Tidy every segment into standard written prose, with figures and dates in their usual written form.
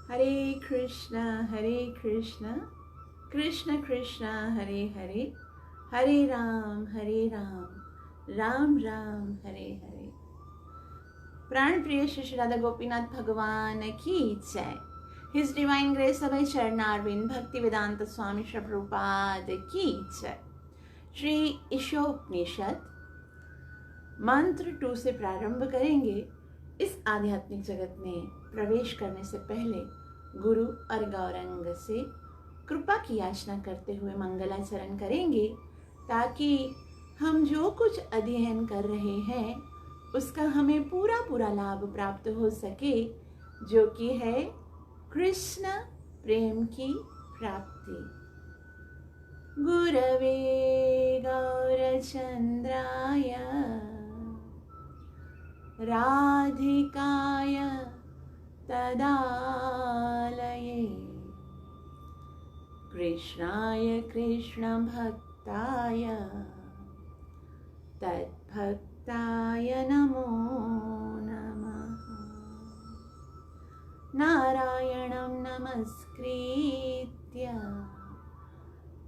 हरे कृष्ण कृष्ण कृष्ण हरे हरे, हरे राम राम राम हरे हरे। प्राण प्रिय श्री राधा गोपीनाथ भगवान की जय। हिज डिवाइन ग्रेस अभय चरणारविंद भक्ति वेदांत स्वामी श्री प्रभुपाद की जय। श्री ईशोपनिषद मंत्र 2 से प्रारंभ करेंगे। इस आध्यात्मिक जगत में प्रवेश करने से पहले गुरु और गौरंग से कृपा की याचना करते हुए मंगलाचरण करेंगे, ताकि हम जो कुछ अध्ययन कर रहे हैं उसका हमें पूरा लाभ प्राप्त हो सके, जो कि है कृष्ण प्रेम की प्राप्ति। गुरवे गौरचंद्राय राधिकाय तदालये कृष्णाय कृष्णभक्ताय तद्भक्ताय नमो नमः। नारायणं नमस्कृत्य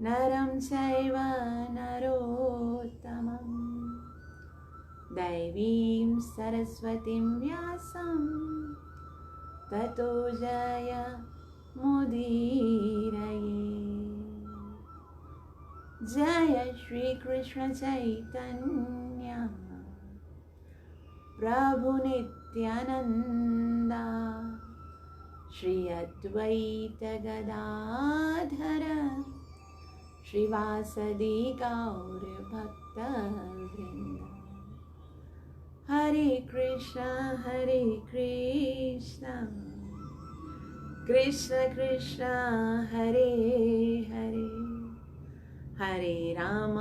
नरं चैव नरोत्तमं दैवीं सरस्वतीं व्यासं ततो जयमुदीरये। जय श्री कृष्ण चैतन्य प्रभु नित्यानंद श्री अद्वैत गदाधर श्रीवासदि गौर भक्तवृंद। हरे कृष्ण कृष्ण कृष्ण हरे हरे, हरे राम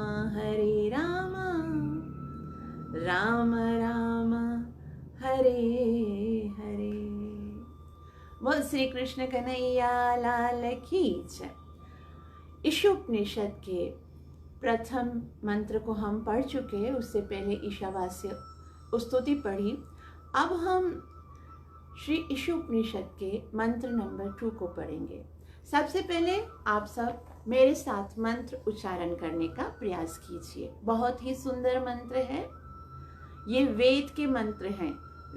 राम राम हरे हरे। बोल श्री कृष्ण कन्हैया लाल की जय। ईशोपनिषद के प्रथम मंत्र को हम पढ़ चुके हैं, उससे पहले ईशावास्य स्तुति पढ़ी। अब हम श्री ईशोपनिषद के मंत्र नंबर 2 को पढ़ेंगे। सबसे पहले आप सब मेरे साथ मंत्र उच्चारण करने का प्रयास कीजिए। बहुत ही सुंदर मंत्र है, ये वेद के मंत्र हैं।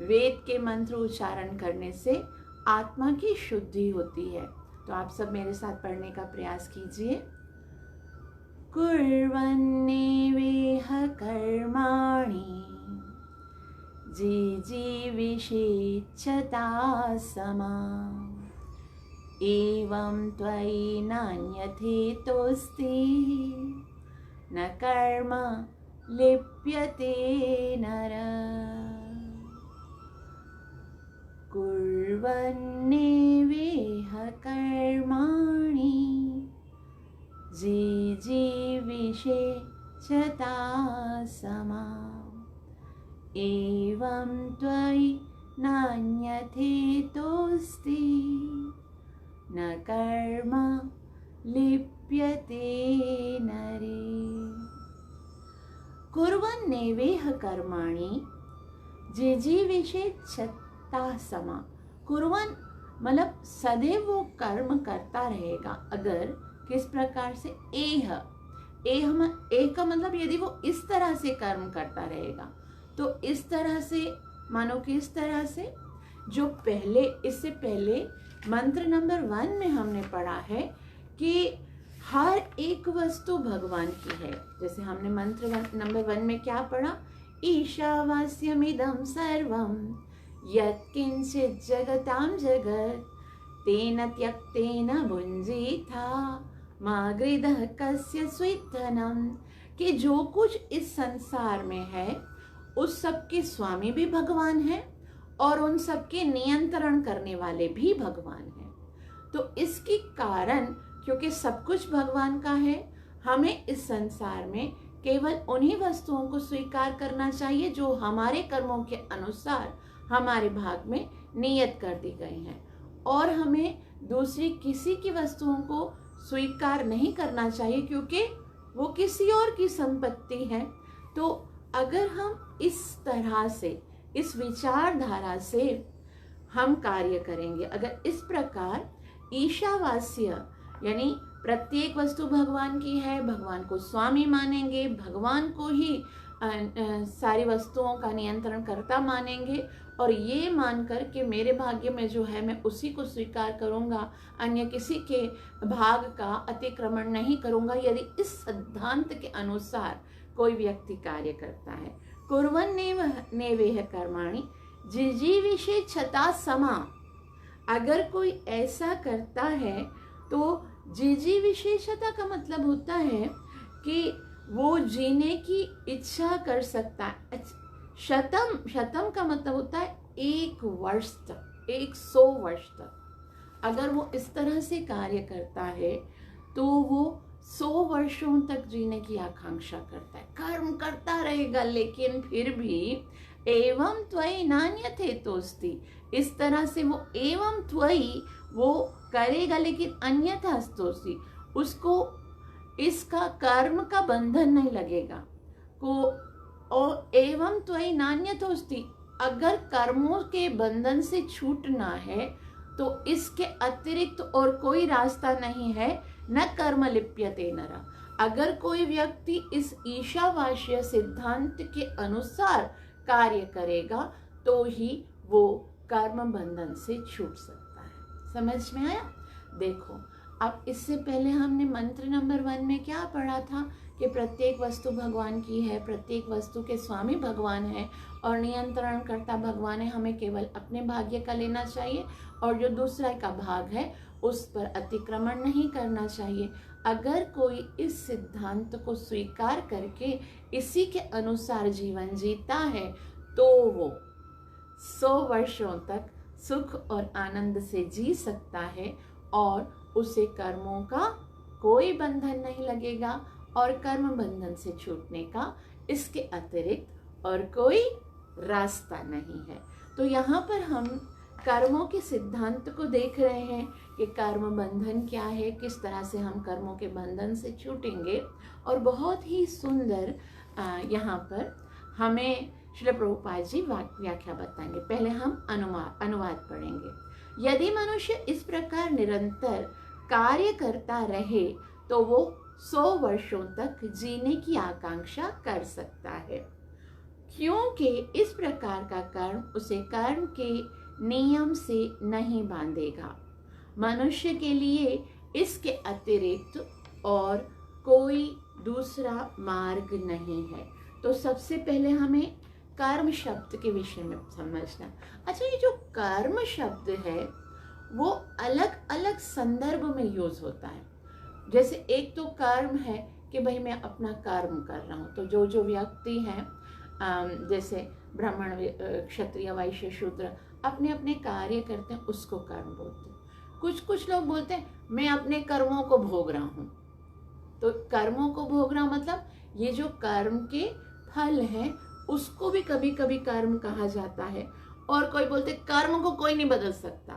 वेद के मंत्र उच्चारण करने से आत्मा की शुद्धि होती है। तो आप सब मेरे साथ पढ़ने का प्रयास कीजिए। कुर्वन्नेवेह कर्माणि जिजीविषेच्छता समा एवं त्वयि नान्यथेतोऽस्ति न कर्म लिप्यते नर। कुर्वन्नेवेह कर्माणि जिजीविषेच्छता समा एवं त्वयि नान्यथेतोऽस्ति न कर्म लिप्यते नरे। कुर्वन्नेवेह कर्माणि जिजीविषेच्छता समा। कुर्वन् मतलब सदैव वो कर्म करता रहेगा। अगर किस प्रकार से एह का मतलब यदि वो इस तरह से कर्म करता रहेगा, तो इस तरह से मानो कि इस तरह से जो पहले, इससे पहले मंत्र नंबर 1 में हमने पढ़ा है कि हर एक वस्तु भगवान की है। जैसे हमने मंत्र नंबर 1 में क्या पढ़ा, ईशावास्यमिदं सर्वं यत्किंचित् जगतां जगत् तेन त्यक्तेन भुञ्जीथा मा गृधः कस्य स्विद्धनम्। कि जो कुछ इस संसार में है उस सब के स्वामी भी भगवान है और उन सब के नियंत्रण करने वाले भी भगवान हैं। तो इसके कारण, क्योंकि सब कुछ भगवान का है, हमें इस संसार में केवल उन्हीं वस्तुओं को स्वीकार करना चाहिए जो हमारे कर्मों के अनुसार हमारे भाग में नियत कर दी गई हैं, और हमें दूसरी किसी की वस्तुओं को स्वीकार नहीं करना चाहिए, क्योंकि वो किसी और की संपत्ति है। तो अगर हम इस तरह से, इस विचारधारा से हम कार्य करेंगे। अगर इस प्रकार ईशावास्य यानी प्रत्येक वस्तु भगवान की है, भगवान को स्वामी मानेंगे, भगवान को ही सारी वस्तुओं का नियंत्रण करता मानेंगे और ये मानकर कि मेरे भाग्य में जो है मैं उसी को स्वीकार करूंगा, अन्य किसी के भाग का अतिक्रमण नहीं करूंगा। यदि इस सिद्धांत के अनुसार कोई व्यक्ति कार्य करता है, कुर्वन्नेवेह कर्माणि जिजीविषे छता समा, अगर कोई ऐसा करता है तो जिजीविषेछता का मतलब होता है कि वो जीने की इच्छा कर सकता है। शतम का मतलब होता है 1 वर्ष तक, 100 वर्ष तक। अगर वो इस तरह से कार्य करता है तो वो 100 वर्षों तक जीने की आकांक्षा करता है, कर्म करता रहेगा, लेकिन फिर भी एवं त्वयि नान्यथे तोस्ति, इस तरह से वो एवं त्वयि वो करेगा लेकिन अन्यथा स्तोस्ति, उसको इसका कर्म का बंधन नहीं लगेगा को। और एवं त्वयि नान्यथोस्ति, अगर कर्मों के बंधन से छूटना है तो इसके अतिरिक्त और कोई रास्ता नहीं है। न कर्म लिप्यते नरा, अगर कोई व्यक्ति इस ईशावास्य सिद्धांत के अनुसार कार्य करेगा तो ही वो कर्म बंधन से छूट सकता है। समझ में आया? देखो, अब इससे पहले हमने मंत्र नंबर 1 में क्या पढ़ा था कि प्रत्येक वस्तु भगवान की है, प्रत्येक वस्तु के स्वामी भगवान है और नियंत्रण करता भगवान है। हमें केवल अपने भाग्य का लेना चाहिए और जो दूसरा का भाग है उस पर अतिक्रमण नहीं करना चाहिए। अगर कोई इस सिद्धांत को स्वीकार करके इसी के अनुसार जीवन जीता है तो वो 100 वर्षों तक सुख और आनंद से जी सकता है और उसे कर्मों का कोई बंधन नहीं लगेगा और कर्म बंधन से छूटने का इसके अतिरिक्त और कोई रास्ता नहीं है। तो यहाँ पर हम कर्मों के सिद्धांत को देख रहे हैं कि कर्म बंधन क्या है, किस तरह से हम कर्मों के बंधन से छूटेंगे। और बहुत ही सुंदर यहाँ पर हमें श्रील प्रभुपाद जी व्याख्या बताएंगे। पहले हम अनुवाद पढ़ेंगे। यदि मनुष्य इस प्रकार निरंतर कार्य करता रहे तो वो 100 वर्षों तक जीने की आकांक्षा कर सकता है, क्योंकि इस प्रकार का कर्म उसे कर्म के नियम से नहीं बांधेगा। मनुष्य के लिए इसके अतिरिक्त और कोई दूसरा मार्ग नहीं है। तो सबसे पहले हमें कर्म शब्द के विषय में समझना। अच्छा, ये जो कर्म शब्द है वो अलग अलग संदर्भ में यूज होता है। जैसे एक तो कर्म है कि भाई मैं अपना कर्म कर रहा हूँ, तो जो व्यक्ति हैं जैसे ब्राह्मण, क्षत्रिय, वैश्य, शूद्र अपने अपने कार्य करते हैं, उसको कर्म बोलते हैं। कुछ लोग बोलते हैं मैं अपने कर्मों को भोग रहा हूँ। तो कर्मों को भोग रहा मतलब ये जो कर्म के फल है उसको भी कभी कभी कर्म कहा जाता है। और कोई बोलते कर्म को कोई नहीं बदल सकता।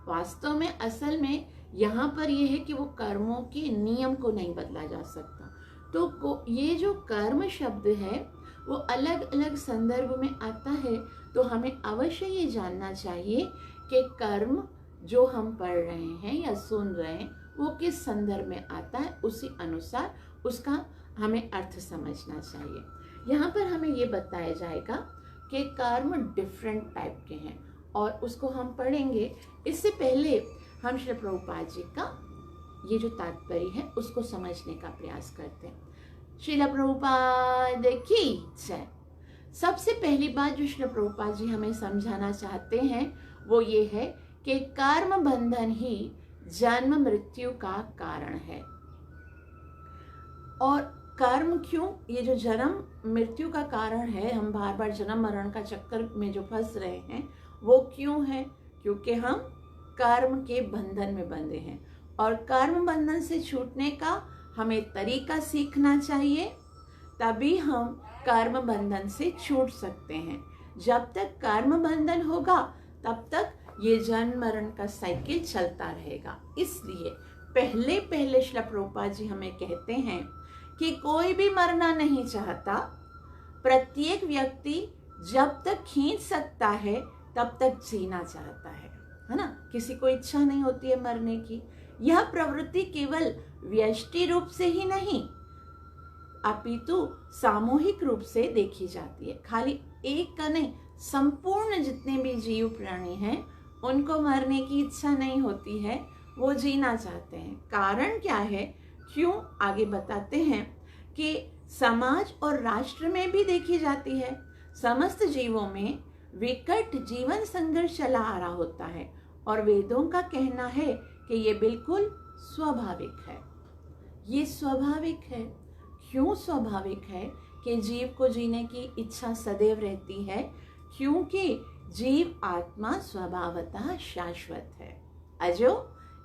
वास्तव में असल में यहाँ पर यह है कि वो कर्मों के नियम को नहीं बदला जा सकता। तो ये जो कर्म शब्द है वो अलग अलग संदर्भ में आता है। तो हमें अवश्य ये जानना चाहिए कि कर्म जो हम पढ़ रहे हैं या सुन रहे हैं वो किस संदर्भ में आता है, उसी अनुसार उसका हमें अर्थ समझना चाहिए। यहाँ पर हमें ये बताया जाएगा कि कर्म डिफरेंट टाइप के हैं और उसको हम पढ़ेंगे। इससे पहले हम श्री प्रभुपाद जी का ये जो तात्पर्य है उसको समझने का प्रयास करते हैं। श्रील प्रभुपाद की जय। सबसे पहली बात जो श्री प्रभुपाद जी हमें समझाना चाहते हैं वो ये है कि कर्म बंधन ही जन्म मृत्यु का कारण है। और कर्म क्यों, ये जो जन्म मृत्यु का कारण है, हम बार बार जन्म मरण का चक्कर में जो फंस रहे हैं वो क्यों है? क्योंकि हम कर्म के बंधन में बंधे हैं और कर्म बंधन से छूटने का हमें तरीका सीखना चाहिए, तभी हम कर्म बंधन से छूट सकते हैं। जब तक कर्म बंधन होगा तब तक ये जन्म मरण का साइकिल चलता रहेगा। इसलिए पहले श्रील प्रभुपाद जी हमें कहते हैं कि कोई भी मरना नहीं चाहता। प्रत्येक व्यक्ति जब तक खींच सकता है तब तक जीना चाहता है ना। किसी को इच्छा नहीं होती है मरने की। यह प्रवृत्ति केवल व्यष्टि रूप से ही नहीं अपितु सामूहिक रूप से देखी जाती है। खाली एक का नहीं, संपूर्ण जितने भी जीव प्राणी हैं उनको मरने की इच्छा नहीं होती है, वो जीना चाहते हैं। कारण क्या है, क्यों, आगे बताते हैं कि समाज और राष्ट्र में भी देखी जाती है। समस्त जीवों में विकट जीवन संघर्ष चला आ रहा होता है और वेदों का कहना है कि ये बिल्कुल स्वाभाविक है। ये स्वाभाविक है। क्यों स्वाभाविक है कि जीव को जीने की इच्छा सदैव रहती है? क्योंकि जीव आत्मा स्वभावतः शाश्वत है। अजो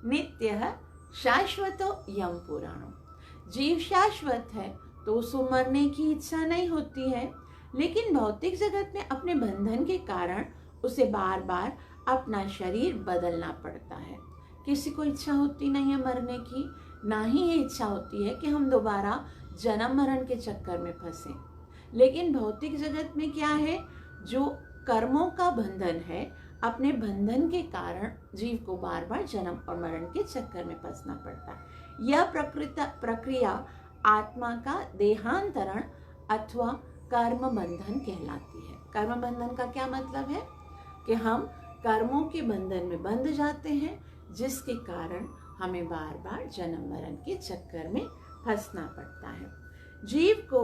नित्य शाश्वतो यम पुराणो। जीव शाश्वत है तो उसको मरने की इच्छा नहीं होती है, लेकिन भौतिक जगत में अपने बंधन के कारण उसे बार बार अपना शरीर बदलना पड़ता है। किसी को इच्छा होती नहीं है मरने की, ना ही ये इच्छा होती है कि हम दोबारा जन्म मरण के चक्कर में फंसे। लेकिन भौतिक जगत में क्या है, जो कर्मों का बंधन है, अपने बंधन के कारण जीव को बार बार जन्म और मरण के चक्कर में फंसना पड़ता है। यह प्रक्रिया आत्मा का देहांतरण अथवा कर्म बंधन कहलाती है। कर्म बंधन का क्या मतलब है कि हम कर्मों के बंधन में बंध जाते हैं, जिसके कारण हमें बार बार जन्म मरण के चक्कर में फंसना पड़ता है। जीव को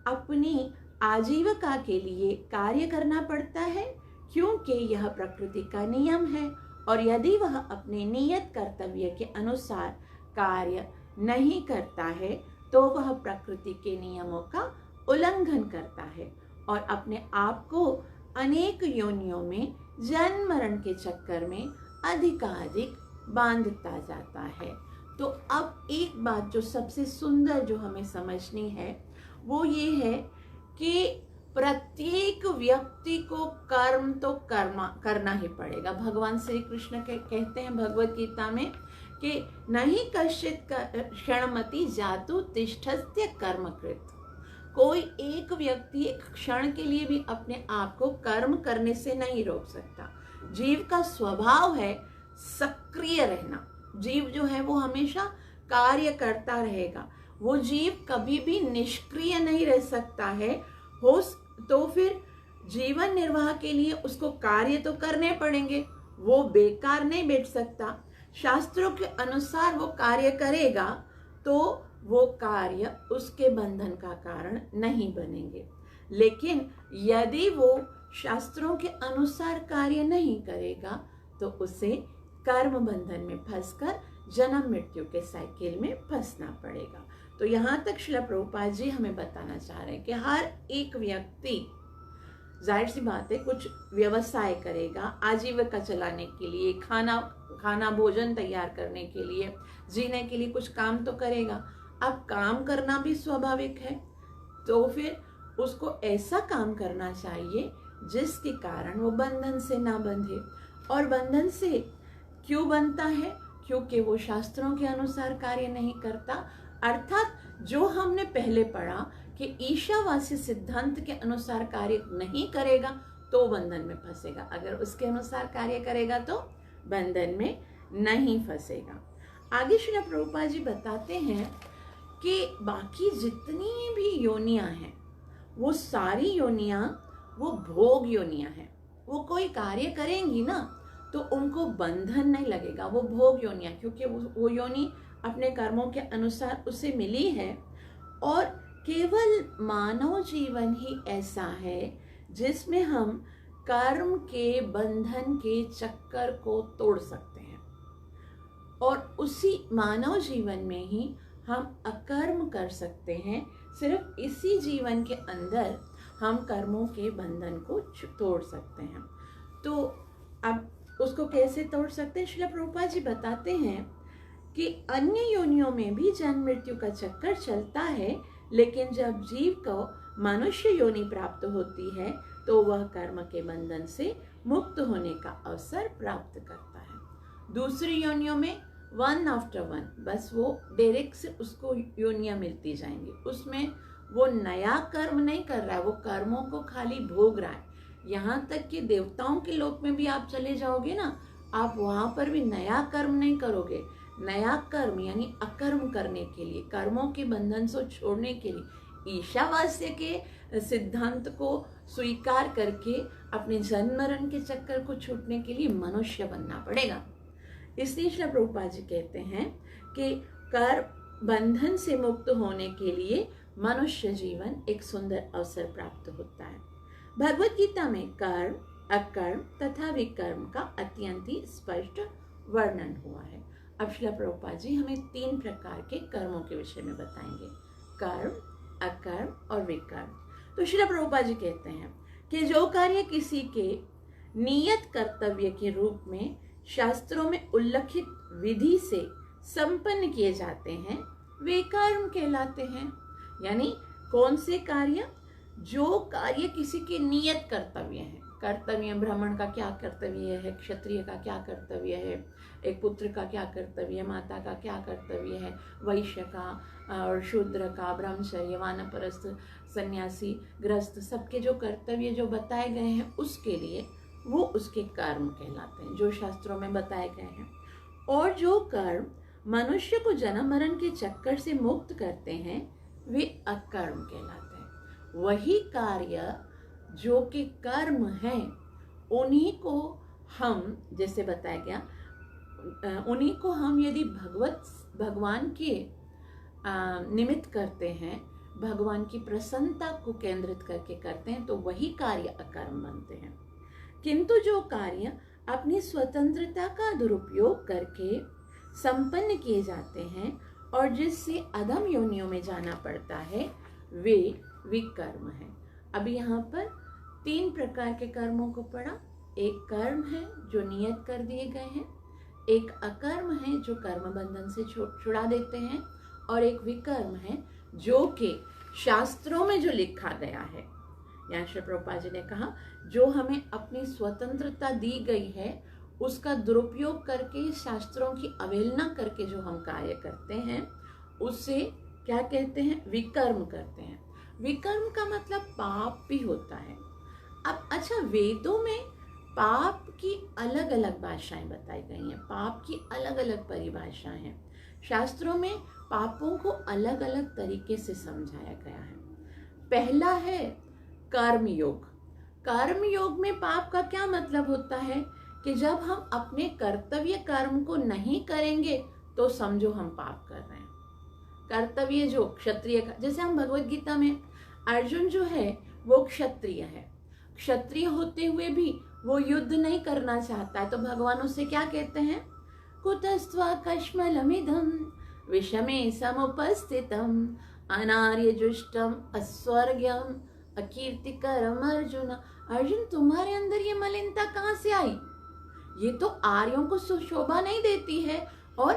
अपनी आजीविका के लिए कार्य करना पड़ता है, क्योंकि यह प्रकृति का नियम है, और यदि वह अपने नियत कर्तव्य के अनुसार कार्य नहीं करता है तो वह प्रकृति के नियमों का उल्लंघन करता है और अपने आप को अनेक योनियों में जन्म मरण के चक्कर में अधिकाधिक बांधता जाता है। तो अब एक बात जो सबसे सुंदर जो हमें समझनी है वो ये है कि प्रत्येक व्यक्ति को कर्म तो करना ही पड़ेगा। भगवान श्री कृष्ण कहते हैं भगवत गीता में कि नहीं कश्चित क्षणमति जातु तिष्ठस्य कर्मकृत। कोई एक व्यक्ति एक क्षण के लिए भी अपने आप को कर्म करने से नहीं रोक सकता। जीव का स्वभाव है सक्रिय रहना। जीव जो है वो हमेशा कार्य करता रहेगा। वो जीव कभी भी निष्क्रिय नहीं रह सकता है। हो तो फिर जीवन निर्वाह के लिए उसको कार्य तो करने पड़ेंगे, वो बेकार नहीं बैठ सकता। शास्त्रों के अनुसार वो कार्य करेगा तो वो कार्य उसके बंधन का कारण नहीं बनेंगे। लेकिन यदि वो शास्त्रों के अनुसार कार्य नहीं करेगा तो उसे कर्म बंधन में फंसकर जन्म मृत्यु के साइकिल में फंसना पड़ेगा। तो यहाँ तक श्रील प्रभुपाद जी हमें बताना चाह रहे हैं कि हर एक व्यक्ति, जाहिर सी बात है, कुछ व्यवसाय करेगा आजीविका चलाने के लिए, खाना भोजन तैयार करने के लिए, जीने के लिए कुछ काम तो करेगा। अब काम करना भी स्वाभाविक है, तो फिर उसको ऐसा काम करना चाहिए जिसके कारण वो बंधन से ना बंधे। और बंधन से क्यों बनता है? क्योंकि वो शास्त्रों के अनुसार कार्य नहीं करता। अर्थात जो हमने पहले पढ़ा कि ईशावासी सिद्धांत के अनुसार कार्य नहीं करेगा तो बंधन में फंसेगा, अगर उसके अनुसार कार्य करेगा तो बंधन में नहीं फंसेगा। आगे श्री प्रभुपाद जी बताते हैं कि बाकी जितनी भी योनियां हैं वो सारी योनियां वो भोग योनियां हैं। वो कोई कार्य करेंगी ना तो उनको बंधन नहीं लगेगा, वो भोग योनियां, क्योंकि वो योनि अपने कर्मों के अनुसार उसे मिली है। और केवल मानव जीवन ही ऐसा है जिसमें हम कर्म के बंधन के चक्कर को तोड़ सकते हैं, और उसी मानव जीवन में ही हम अकर्म कर सकते हैं। सिर्फ इसी जीवन के अंदर हम कर्मों के बंधन को तोड़ सकते हैं। तो अब उसको कैसे तोड़ सकते हैं? श्रील प्रभुपाद जी बताते हैं कि अन्य योनियों में भी जन्म मृत्यु का चक्कर चलता है, लेकिन जब जीव को मनुष्य योनि प्राप्त होती है तो वह कर्म के बंधन से मुक्त होने का अवसर प्राप्त करता है। दूसरी योनियों में वन आफ्टर वन, बस वो डायरेक्ट से उसको योनियां मिलती जाएंगी, उसमें वो नया कर्म नहीं कर रहा है, वो कर्मों को खाली भोग रहा है। यहाँ तक कि देवताओं के लोक में भी आप चले जाओगे ना, आप वहाँ पर भी नया कर्म नहीं करोगे। नया कर्म यानी अकर्म करने के लिए, कर्मों के बंधन से छोड़ने के लिए, ईशावास्य के सिद्धांत को स्वीकार करके अपने जन्म मरण के चक्कर को छूटने के लिए मनुष्य बनना पड़ेगा। इसलिए श्री प्रभुपाद जी कहते हैं कि कर्म बंधन से मुक्त होने के लिए मनुष्य जीवन एक सुंदर अवसर प्राप्त होता है। भगवत गीता में कर्म, अकर्म तथा विकर्म का अत्यंत ही स्पष्ट वर्णन हुआ है। अब श्रील प्रभुपाद जी हमें 3 प्रकार के कर्मों के विषय में बताएंगे, कर्म, अकर्म और विकर्म। तो श्रील प्रभुपाद जी कहते हैं कि जो कार्य किसी के नियत कर्तव्य के रूप में शास्त्रों में उल्लिखित विधि से संपन्न किए जाते हैं वे कर्म कहलाते हैं। यानी कौन से कार्य? जो कार्य किसी के नियत कर्तव्य है। कर्तव्य, ब्राह्मण का क्या कर्तव्य है, क्षत्रिय का क्या कर्तव्य है, एक पुत्र का क्या कर्तव्य है, माता का क्या कर्तव्य है, वैश्य का और शूद्र का, ब्रह्मचर्य, वानप्रस्थ, सन्यासी, गृहस्थ, सबके जो कर्तव्य जो बताए गए हैं उसके लिए वो उसके कर्म कहलाते हैं, जो शास्त्रों में बताए गए हैं। और जो कर्म मनुष्य को जन्म मरण के चक्कर से मुक्त करते हैं वे अकर्म कहलाते हैं। वही कार्य जो कि कर्म हैं उन्हीं को हम, जैसे बताया गया, उन्हीं को हम यदि भगवान के निमित्त करते हैं, भगवान की प्रसन्नता को केंद्रित करके करते हैं तो वही कार्य अकर्म बनते हैं। किंतु जो कार्य अपनी स्वतंत्रता का दुरुपयोग करके संपन्न किए जाते हैं और जिससे अधम योनियों में जाना पड़ता है वे विकर्म हैं। अभी यहाँ पर 3 प्रकार के कर्मों को पढ़ा। एक कर्म है जो नियत कर दिए गए हैं, एक अकर्म है जो कर्म बंधन से छुड़ा देते हैं, और एक विकर्म है जो कि शास्त्रों में जो लिखा गया है। यहाँ श्री प्रभुपाद जी ने कहा जो हमें अपनी स्वतंत्रता दी गई है उसका दुरुपयोग करके, शास्त्रों की अवहेलना करके जो हम कार्य करते हैं उससे क्या कहते हैं? विकर्म करते हैं। विकर्म का मतलब पाप भी होता है। अब अच्छा, वेदों में पाप की अलग अलग भाषाएं बताई गई हैं, पाप की अलग अलग परिभाषाएं हैं। शास्त्रों में पापों को अलग अलग तरीके से समझाया गया है। पहला है कर्म योग। कर्म योग में पाप का क्या मतलब होता है कि जब हम अपने कर्तव्य कर्म को नहीं करेंगे तो समझो हम पाप कर रहे हैं। कर्तव्य जो क्षत्रिय का, जैसे हम भगवत गीता में अर्जुन जो है वो क्षत्रिय है, क्षत्रिय होते हुए भी वो युद्ध नहीं करना चाहता है तो भगवान उससे क्या कहते हैं? कुतस्त्वा कश्मलमिदं विषमे समुपस्थितम अनार्य जुष्टम अस्वर्ग्यम अकीर्तिकरम अर्जुन। अर्जुन, तुम्हारे अंदर ये मलिनता कहाँ से आई? ये तो आर्यों को शोभा नहीं देती है, और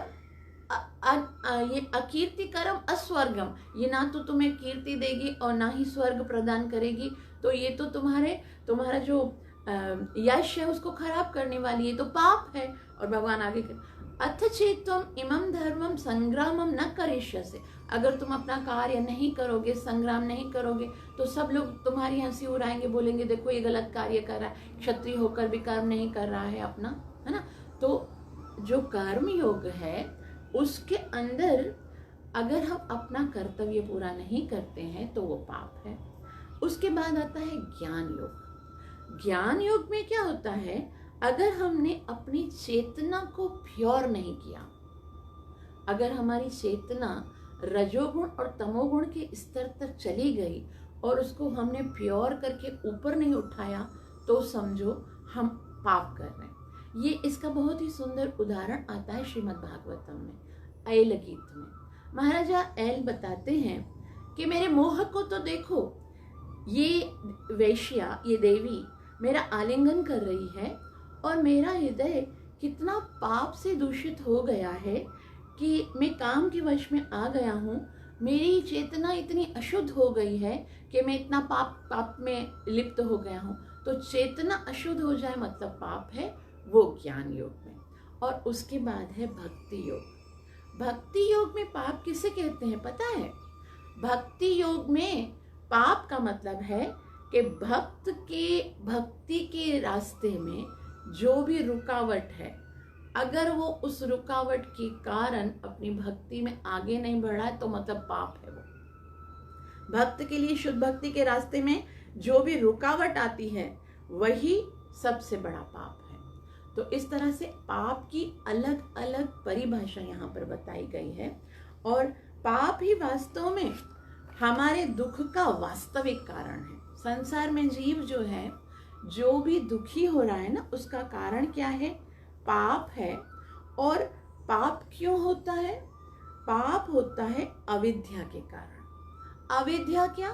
ये अकीर्तिकरम अस्वर्गम, ये ना तो तुम्हें कीर्ति देगी और ना ही स्वर्ग प्रदान करेगी, तो ये तो तुम्हारा जो यश है उसको खराब करने वाली है, तो पाप है। और भगवान आगे अथ चेत्वम इमं धर्मम संग्रामम न करिष्यसे, अगर तुम अपना कार्य नहीं करोगे, संग्राम नहीं करोगे तो सब लोग तुम्हारी हंसी उड़ाएंगे, बोलेंगे देखो ये गलत कार्य कर रहा है, क्षत्रिय होकर भी कर्म नहीं कर रहा है अपना, है ना। तो जो कर्म योग है उसके अंदर अगर हम अपना कर्तव्य पूरा नहीं करते हैं तो वो पाप है। उसके बाद आता है ज्ञान योग। ज्ञान योग में क्या होता है? अगर हमने अपनी चेतना को प्योर नहीं किया, अगर हमारी चेतना रजोगुण और तमोगुण के स्तर तक चली गई और उसको हमने प्योर करके ऊपर नहीं उठाया तो समझो हम पाप कर रहे हैं। ये इसका बहुत ही सुंदर उदाहरण आता है श्रीमद् भागवतम में, ऐल गीत में। महाराजा ऐल बताते हैं कि मेरे मोह को तो देखो, ये वेश्या, ये देवी मेरा आलिंगन कर रही है और मेरा हृदय कितना पाप से दूषित हो गया है कि मैं काम के वश में आ गया हूँ, मेरी चेतना इतनी अशुद्ध हो गई है कि मैं इतना पाप में लिप्त हो गया हूँ। तो चेतना अशुद्ध हो जाए मतलब पाप है, वो ज्ञान योग में। और उसके बाद है भक्ति योग। भक्ति योग में पाप किसे कहते हैं पता है? भक्ति योग में पाप का मतलब है कि भक्ति के रास्ते में जो भी रुकावट है, अगर वो उस रुकावट के कारण अपनी भक्ति में आगे नहीं बढ़ा तो मतलब पाप है वो। भक्त के लिए शुद्ध भक्ति के रास्ते में जो भी रुकावट आती है वही सबसे बड़ा पाप है। तो इस तरह से पाप की अलग अलग परिभाषा यहाँ पर बताई गई है, और पाप ही वास्तव में हमारे दुख का वास्तविक कारण है। संसार में जीव जो है, जो भी दुखी हो रहा है ना, उसका कारण क्या है? पाप है। और पाप क्यों होता है? पाप होता है अविद्या के कारण। अविद्या क्या?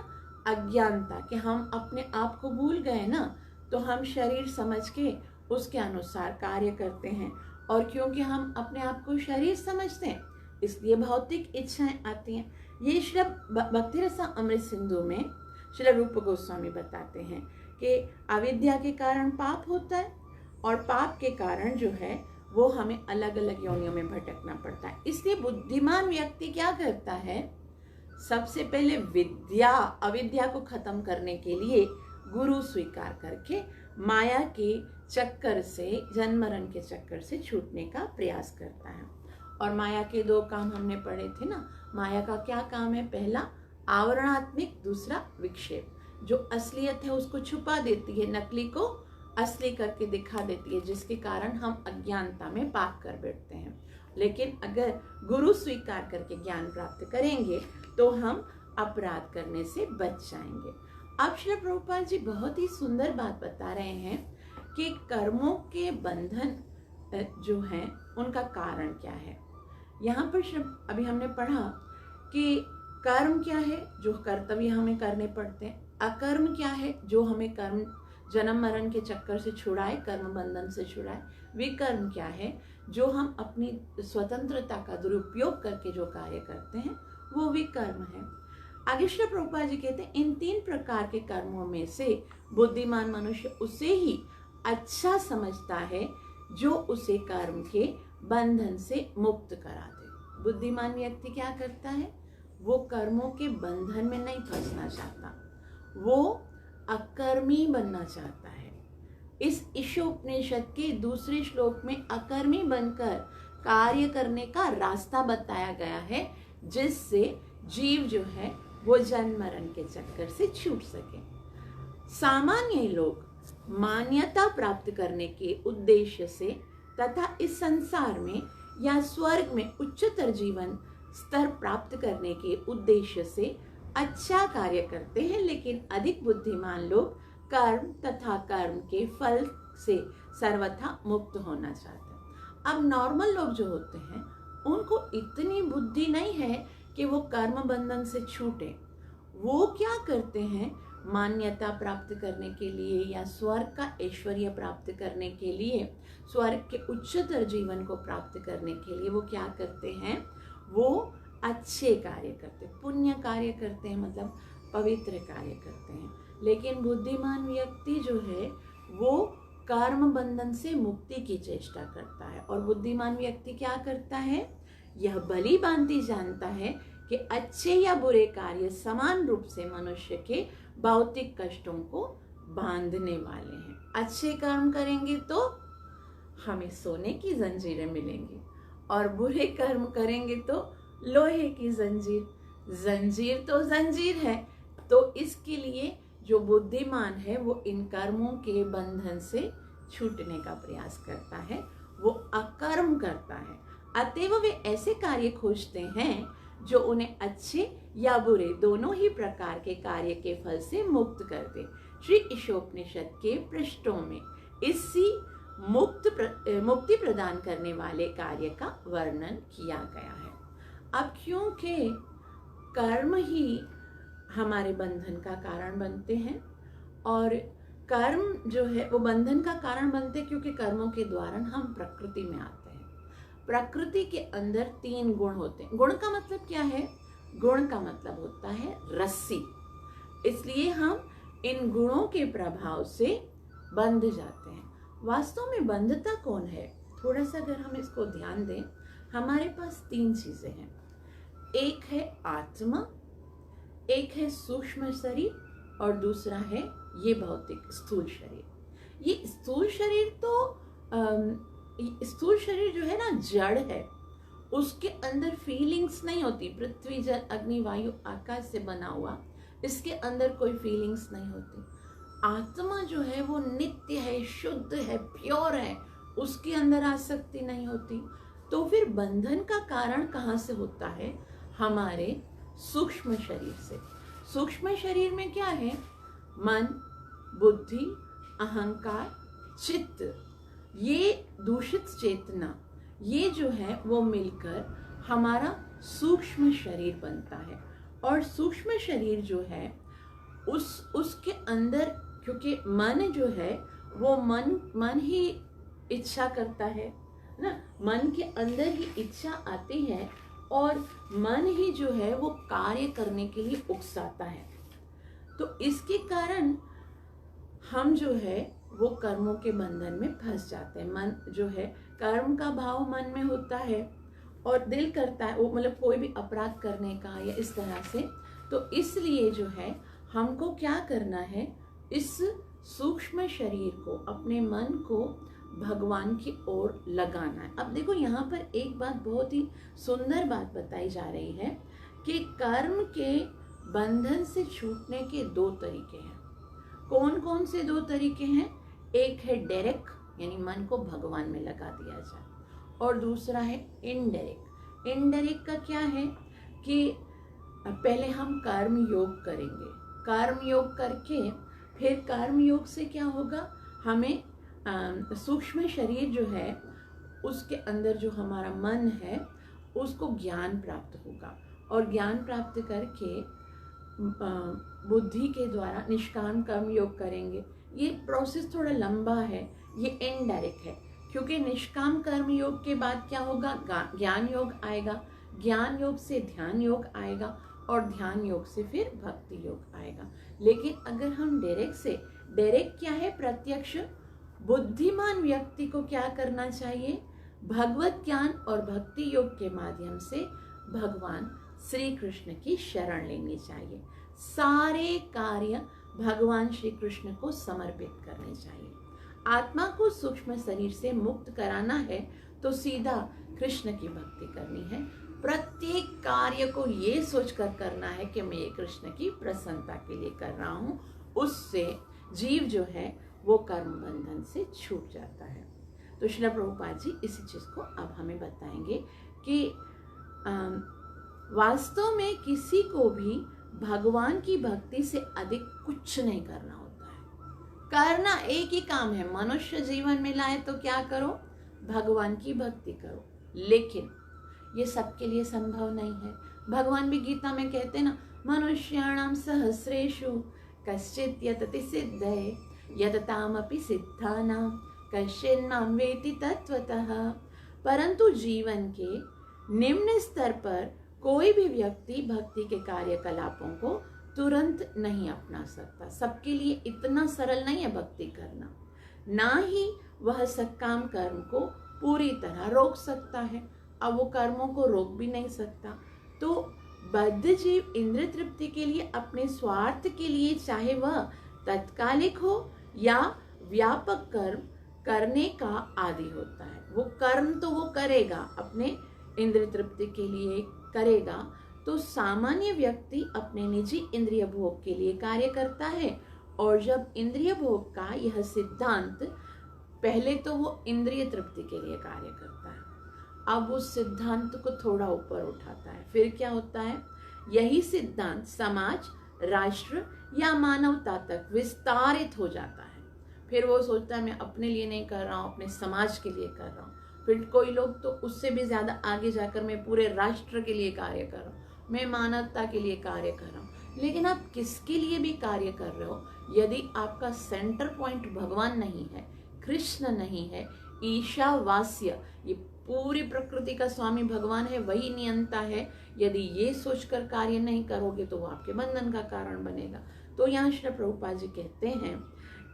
अज्ञानता, कि हम अपने आप को भूल गए ना, तो हम शरीर समझ के उसके अनुसार कार्य करते हैं, और क्योंकि हम अपने आप को शरीर समझते हैं इसलिए भौतिक इच्छाएं आती हैं। ये श्री भक्ति रसा अमृत सिंधु में श्री रूप गोस्वामी बताते हैं कि अविद्या के कारण पाप होता है, और पाप के कारण जो है वो हमें अलग अलग योनियों में भटकना पड़ता है। इसलिए बुद्धिमान व्यक्ति क्या करता है? सबसे पहले अविद्या को खत्म करने के लिए गुरु स्वीकार करके माया के चक्कर से, जन्म मरण के चक्कर से छूटने का प्रयास करता है। और माया के दो काम हमने पढ़े थे ना। माया का क्या काम है? पहला आवरणात्मक, दूसरा विक्षेप। जो असलियत है उसको छुपा देती है, नकली को असली करके दिखा देती है, जिसके कारण हम अज्ञानता में पाप कर बैठते हैं। लेकिन अगर गुरु स्वीकार करके ज्ञान प्राप्त करेंगे तो हम अपराध करने से बच जाएंगे। अब श्री प्रभुपाद जी बहुत ही सुंदर बात बता रहे हैं कि कर्मों के बंधन जो हैं उनका कारण क्या है। यहाँ पर अभी हमने पढ़ा कि कर्म क्या है? जो कर्तव्य हमें करने पड़ते हैं। अकर्म क्या है? जो हमें कर्म जन्म मरण के चक्कर से छुड़ाए, कर्म बंधन से छुड़ाए। विकर्म क्या है? जो हम अपनी स्वतंत्रता का दुरुपयोग करके जो कार्य करते हैं वो विकर्म है। आगे श्री प्रभुपाद जी कहते हैं इन 3 प्रकार के कर्मों में से बुद्धिमान मनुष्य उसे ही अच्छा समझता है जो उसे कर्म के बंधन से मुक्त करा दे। बुद्धिमान व्यक्ति क्या करता है? वो कर्मों के बंधन में नहीं फंसना चाहता, वो अकर्मी बनना चाहता है। इस ईशोपनिषद के दूसरे श्लोक में अकर्मी बनकर कार्य करने का रास्ता बताया गया है, जिससे जीव जो है वो जन्म मरण के चक्कर से छूट सके। सामान्य लोग मान्यता प्राप्त करने के उद्देश्य से तथा इस संसार में या स्वर्ग में उच्चतर जीवन स्तर प्राप्त करने के उद्देश्य से अच्छा कार्य करते हैं, लेकिन अधिक बुद्धिमान लोग कर्म तथा कर्म के फल से सर्वथा मुक्त होना चाहते हैं। अब नॉर्मल लोग जो होते हैं उनको इतनी बुद्धि नहीं है कि वो कर्म बंधन से छूटे। वो क्या करते हैं? मान्यता प्राप्त करने के लिए या स्वर्ग का ऐश्वर्य प्राप्त करने के लिए, स्वर्ग के उच्चतर जीवन को प्राप्त करने के लिए वो क्या करते हैं? वो अच्छे कार्य करते हैं, पुण्य कार्य करते हैं, मतलब पवित्र कार्य करते हैं। लेकिन बुद्धिमान व्यक्ति जो है वो कर्म बंधन से मुक्ति की चेष्टा करता है। और बुद्धिमान व्यक्ति क्या करता है? यह भली भांति जानता है कि अच्छे या बुरे कार्य समान रूप से मनुष्य के भौतिक कष्टों को बांधने वाले हैं। अच्छे कर्म करेंगे तो हमें सोने की जंजीरें मिलेंगी, और बुरे कर्म करेंगे तो लोहे की जंजीर। जंजीर तो जंजीर है। तो इसके लिए जो बुद्धिमान है वो इन कर्मों के बंधन से छूटने का प्रयास करता है, वो अकर्म करता है। अतएव वे ऐसे कार्य खोजते हैं जो उन्हें अच्छे या बुरे दोनों ही प्रकार के कार्य के फल से मुक्त कर दे। श्री ईशोपनिषद के पृष्ठों में इसी मुक्ति प्रदान करने वाले कार्य का वर्णन किया गया है। अब क्योंकि कर्म ही हमारे बंधन का कारण बनते हैं, और कर्म जो है वो बंधन का कारण बनते हैं क्योंकि कर्मों के द्वारा हम प्रकृति में आते हैं। प्रकृति के अंदर 3 गुण होते हैं। गुण का मतलब क्या है? गुण का मतलब होता है रस्सी। इसलिए हम इन गुणों के प्रभाव से बंध जाते हैं। वास्तव में बंधता कौन है? थोड़ा सा अगर हम इसको ध्यान दें, हमारे पास 3 चीजें हैं। एक है आत्मा, एक है सूक्ष्म शरीर, और दूसरा है ये भौतिक स्थूल शरीर। ये स्थूल शरीर तो स्थूल शरीर जो है ना जड़ है, उसके अंदर फीलिंग्स नहीं होती। पृथ्वी जल अग्नि वायु आकाश से बना हुआ, इसके अंदर कोई फीलिंग्स नहीं होती। आत्मा जो है वो नित्य है, शुद्ध है, प्योर है, उसके अंदर आसक्ति नहीं होती। तो फिर बंधन का कारण कहाँ से होता है? हमारे सूक्ष्म शरीर से। सूक्ष्म शरीर में क्या है? मन, बुद्धि, अहंकार, चित्त, ये दूषित चेतना, ये जो है वो मिलकर हमारा सूक्ष्म शरीर बनता है। और सूक्ष्म शरीर जो है उसके अंदर, क्योंकि मन जो है वो मन ही इच्छा करता है ना, मन के अंदर ही इच्छा आती है और मन ही जो है वो कार्य करने के लिए उकसाता है। तो इसके कारण हम जो है वो कर्मों के बंधन में फंस जाते हैं। मन जो है, कर्म का भाव मन में होता है और दिल करता है वो, मतलब कोई भी अपराध करने का या इस तरह से। तो इसलिए जो है हमको क्या करना है, इस सूक्ष्म शरीर को, अपने मन को भगवान की ओर लगाना है। अब देखो यहाँ पर एक बात, बहुत ही सुंदर बात बताई जा रही है कि कर्म के बंधन से छूटने के दो तरीके हैं। कौन कौन से दो तरीके हैं? एक है डायरेक्ट, यानी मन को भगवान में लगा दिया जाए, और दूसरा है इनडायरेक्ट। इनडायरेक्ट का क्या है कि पहले हम कर्म योग करेंगे, कर्म योग करके फिर कर्म योग से क्या होगा, हमें सूक्ष्म शरीर जो है उसके अंदर जो हमारा मन है उसको ज्ञान प्राप्त होगा, और ज्ञान प्राप्त करके बुद्धि के द्वारा निष्काम कर्म योग करेंगे। ये प्रोसेस थोड़ा लंबा है, ये इनडायरेक्ट है, क्योंकि निष्काम कर्म योग के बाद क्या होगा, ज्ञान योग आएगा, ज्ञान योग से ध्यान योग आएगा, और ध्यान योग से फिर भक्ति योग आएगा। लेकिन अगर हम डायरेक्ट से, डायरेक्ट क्या है, प्रत्यक्ष, बुद्धिमान व्यक्ति को क्या करना चाहिए, भगवत ज्ञान और भक्ति योग के माध्यम से भगवान श्री कृष्ण की शरण लेनी चाहिए। सारे कार्य भगवान श्री कृष्ण को समर्पित करने चाहिए। आत्मा को सूक्ष्म शरीर से मुक्त कराना है तो सीधा कृष्ण की भक्ति करनी है। प्रत्येक कार्य को ये सोचकर करना है कि मैं ये कृष्ण की प्रसन्नता के लिए कर रहा हूँ, उससे जीव जो है वो कर्म बंधन से छूट जाता है। तो श्रील प्रभुपाद जी इसी चीज को अब हमें बताएंगे कि वास्तव में किसी को भी भगवान की भक्ति से अधिक कुछ नहीं करना होता है। करना एक ही काम है, मनुष्य जीवन में लाए तो क्या करो, भगवान की भक्ति करो। लेकिन ये सबके लिए संभव नहीं है। भगवान भी गीता में कहते हैं ना, मनुष्याणाम सहस्रेषु कश्चित् यतति सिद्धये यततामपि सिद्धानां कश्चिन्नां वेति तत्वतः। परंतु जीवन के निम्न स्तर पर कोई भी व्यक्ति भक्ति के कार्यकलापों को तुरंत नहीं अपना सकता। सबके लिए इतना सरल नहीं है भक्ति करना, ना ही वह सकाम कर्म को पूरी तरह रोक सकता है। अब वो कर्मों को रोक भी नहीं सकता। तो बद्ध जीव इंद्रिय तृप्ति के लिए, अपने स्वार्थ के लिए, चाहे वह तत्कालिक हो या व्यापक कर्म करने का आदि होता है। वो कर्म तो वो करेगा, अपने इंद्रिय तृप्ति के लिए करेगा। तो सामान्य व्यक्ति अपने निजी इंद्रिय भोग के लिए कार्य करता है, और जब इंद्रिय भोग का यह सिद्धांत, पहले तो वो इंद्रिय तृप्ति के लिए कार्य करता है, अब उस सिद्धांत को थोड़ा ऊपर उठाता है, फिर क्या होता है, यही सिद्धांत समाज, राष्ट्र या मानवता तक विस्तारित हो जाता है। फिर वो सोचता है मैं अपने लिए नहीं कर रहा हूँ, अपने समाज के लिए कर रहा हूँ। फिर कोई लोग तो उससे भी ज्यादा आगे जाकर मैं पूरे राष्ट्र के लिए कार्य कर रहा हूँ, मैं मानवता के लिए कार्य कर रहा हूँ। लेकिन आप किसके लिए भी कार्य कर रहे हो, यदि आपका सेंटर पॉइंट भगवान नहीं है, कृष्ण नहीं है, ईशावास्य, ये पूरी प्रकृति का स्वामी भगवान है, वही नियंता है, यदि ये सोचकर कार्य नहीं करोगे तो वो आपके बंधन का कारण बनेगा। तो यहाँ श्री प्रभुपाद जी कहते हैं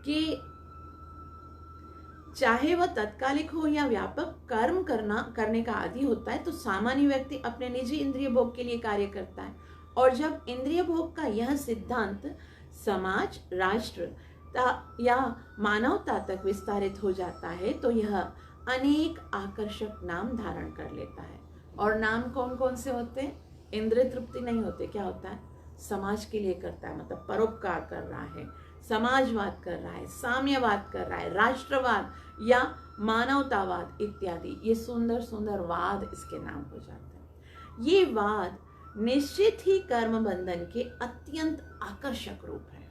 कि चाहे वह तत्कालिक हो या व्यापक कर्म करने का आदी होता है, तो सामान्य व्यक्ति अपने निजी इंद्रिय भोग के लिए कार्य करता है। और जब इंद्रिय भोग का यह सिद्धांत समाज, राष्ट्र या मानवता तक विस्तारित हो जाता है तो यह अनेक आकर्षक नाम धारण कर लेता है। और नाम कौन कौन से होते हैं? इंद्रिय तृप्ति नहीं होते, क्या होता है? समाज के लिए करता है, मतलब परोपकार कर रहा है, समाजवाद कर रहा है, साम्यवाद कर रहा है, राष्ट्रवाद या मानवतावाद इत्यादि, ये सुंदर सुंदर वाद इसके नाम हो जाते हैं। ये वाद निश्चित ही कर्म बंधन के अत्यंत आकर्षक रूप है।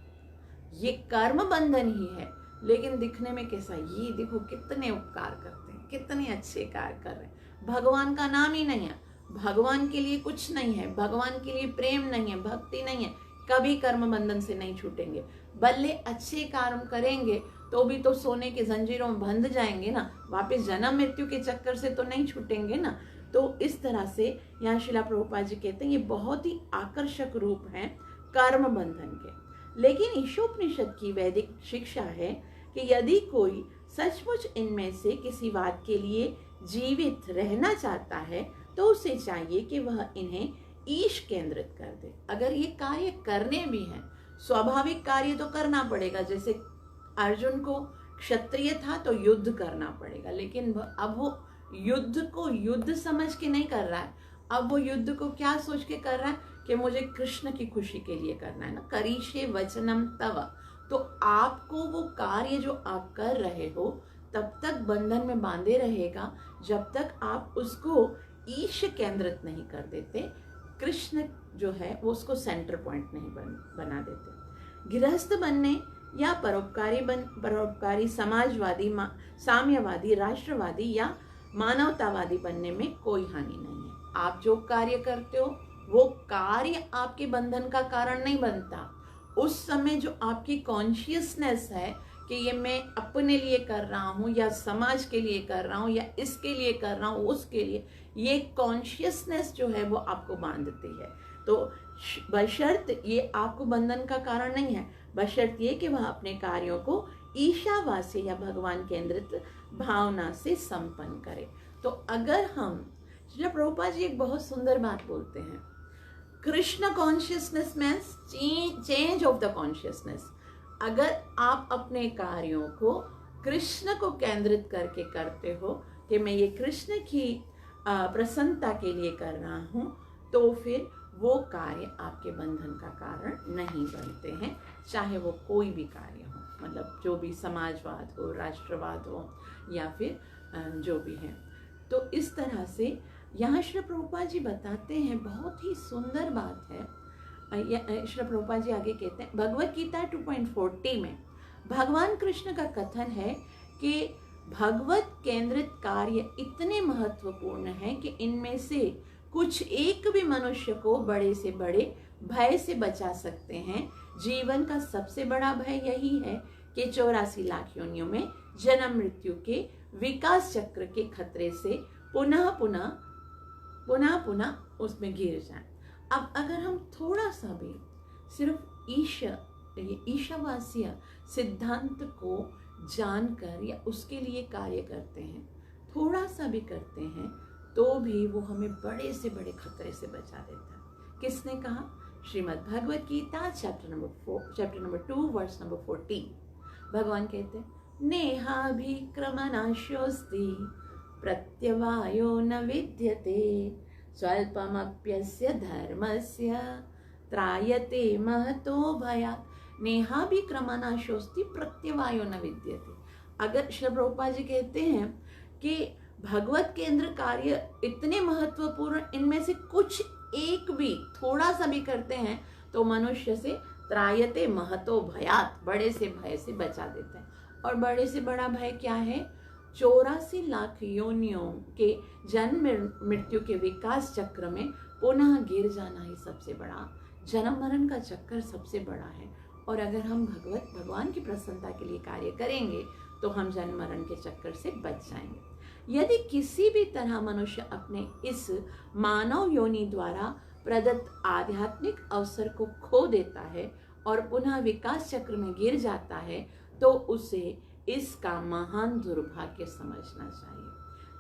ये कर्म बंधन ही है, लेकिन दिखने में कैसा? ये देखो कितने उपकार करते हैं, कितने अच्छे कार्य कर रहे हैं। भगवान का नाम ही नहीं है, भगवान के लिए कुछ नहीं है, भगवान के लिए प्रेम नहीं है, भक्ति नहीं है, कभी कर्म बंधन से नहीं छूटेंगे। भले अच्छे कर्म करेंगे तो भी तो सोने के जंजीरों में बंध जाएंगे ना, वापस जन्म मृत्यु के चक्कर से तो नहीं छूटेंगे ना। तो इस तरह से यहाँ श्रीला प्रभुपाद जी कहते हैं ये बहुत ही आकर्षक रूप है कर्म बंधन के। लेकिन ईशोपनिषद की वैदिक शिक्षा है कि यदि कोई सचमुच इनमें से किसी वाद के लिए जीवित रहना चाहता है तो उसे चाहिए कि वह इन्हें ईश केंद्रित कर दे। अगर ये कार्य करने भी हैं, स्वाभाविक कार्य तो करना पड़ेगा, जैसे अर्जुन को क्षत्रिय था तो युद्ध करना पड़ेगा, लेकिन अब वो युद्ध को युद्ध समझ के नहीं कर रहा है, अब वो युद्ध को क्या सोच के कर रहा है कि मुझे कृष्ण की खुशी के लिए करना है ना, करीशे वचनम तव। तो आपको वो कार्य जो आप कर रहे हो तब तक बंधन में बांधे रहेगा जब तक आप उसको ईश केंद्रित नहीं कर देते, कृष्ण जो है वो उसको सेंटर पॉइंट नहीं बना देते। गृहस्थ बनने या परोपकारी समाजवादी, साम्यवादी, राष्ट्रवादी या मानवतावादी बनने में कोई हानि नहीं है। आप जो कार्य करते हो वो कार्य आपके बंधन का कारण नहीं बनता। उस समय जो आपकी कॉन्शियसनेस है कि ये मैं अपने लिए कर रहा हूँ या समाज के लिए कर रहा हूँ या इसके लिए कर रहा हूँ उसके लिए, ये कॉन्शियसनेस जो है वो आपको बांधती है। तो बशर्त ये आपको बंधन का कारण नहीं है, बशर्त ये कि वह अपने कार्यों को ईशावास्य या भगवान केंद्रित भावना से संपन्न करे। तो अगर हम, श्रील प्रभुपाद जी एक बहुत सुंदर बात बोलते हैं, Krishna consciousness means change of the consciousness. अगर आप अपने कार्यों को कृष्ण को केंद्रित करके करते हो कि मैं ये कृष्ण की प्रसन्नता के लिए कर रहा हूँ, तो फिर वो कार्य आपके बंधन का कारण नहीं बनते हैं, चाहे वो कोई भी कार्य हो, मतलब जो भी समाजवाद हो, राष्ट्रवाद हो या फिर जो भी है। तो इस तरह से यहाँ श्री प्रभुपाद जी बताते हैं, बहुत ही सुंदर बात है। श्री प्रभुपाद जी आगे कहते हैं, भगवत गीता 2.40 में भगवान कृष्ण का कथन है कि भगवत केंद्रित कार्य इतने महत्वपूर्ण हैं कि इनमें से कुछ एक भी मनुष्य को बड़े से बड़े भय से बचा सकते हैं। जीवन का सबसे बड़ा भय यही है कि 84 लाख योनियों में जन्म मृत्यु के विकास चक्र के खतरे से पुनः पुनः उसमें गिर जाएं। अब अगर हम थोड़ा सा भी सिर्फ ईशावास्य सिद्धांत को जानकर या उसके लिए कार्य करते हैं, थोड़ा सा भी करते हैं, तो भी वो हमें बड़े से बड़े खतरे से बचा देता है। किसने कहा? Shrimad Bhagavad Gita chapter number 2 verse number 14। भगवान कहते हैं, नेहाभिक्रमनाशोऽस्ति प्रत्यवायो न विद्यते स्वल्पमप्यस्य धर्मस्य त्रायते महतो भयात्। नेहाभिक्रमनाशोऽस्ति प्रत्यवायो न विद्यते। अगर श्री प्रभुपाद जी कहते हैं कि भगवत केंद्र कार्य इतने महत्वपूर्ण, इनमें से कुछ एक भी थोड़ा सा भी करते हैं तो मनुष्य से त्रायते महतो भयात्, बड़े से भय से बचा देते हैं। और बड़े से बड़ा भय क्या है? 84 लाख योनियों के जन्म मृत्यु के विकास चक्र में पुनः गिर जाना ही सबसे बड़ा, जन्म मरण का चक्कर सबसे बड़ा है। और अगर हम भगवान की प्रसन्नता के लिए कार्य करेंगे तो हम जन्म मरण के चक्कर से बच जाएंगे। यदि किसी भी तरह मनुष्य अपने इस मानव योनि द्वारा प्रदत्त आध्यात्मिक अवसर को खो देता है और पुनः विकास चक्र में गिर जाता है तो उसे इसका महान दुर्भाग्य समझना चाहिए।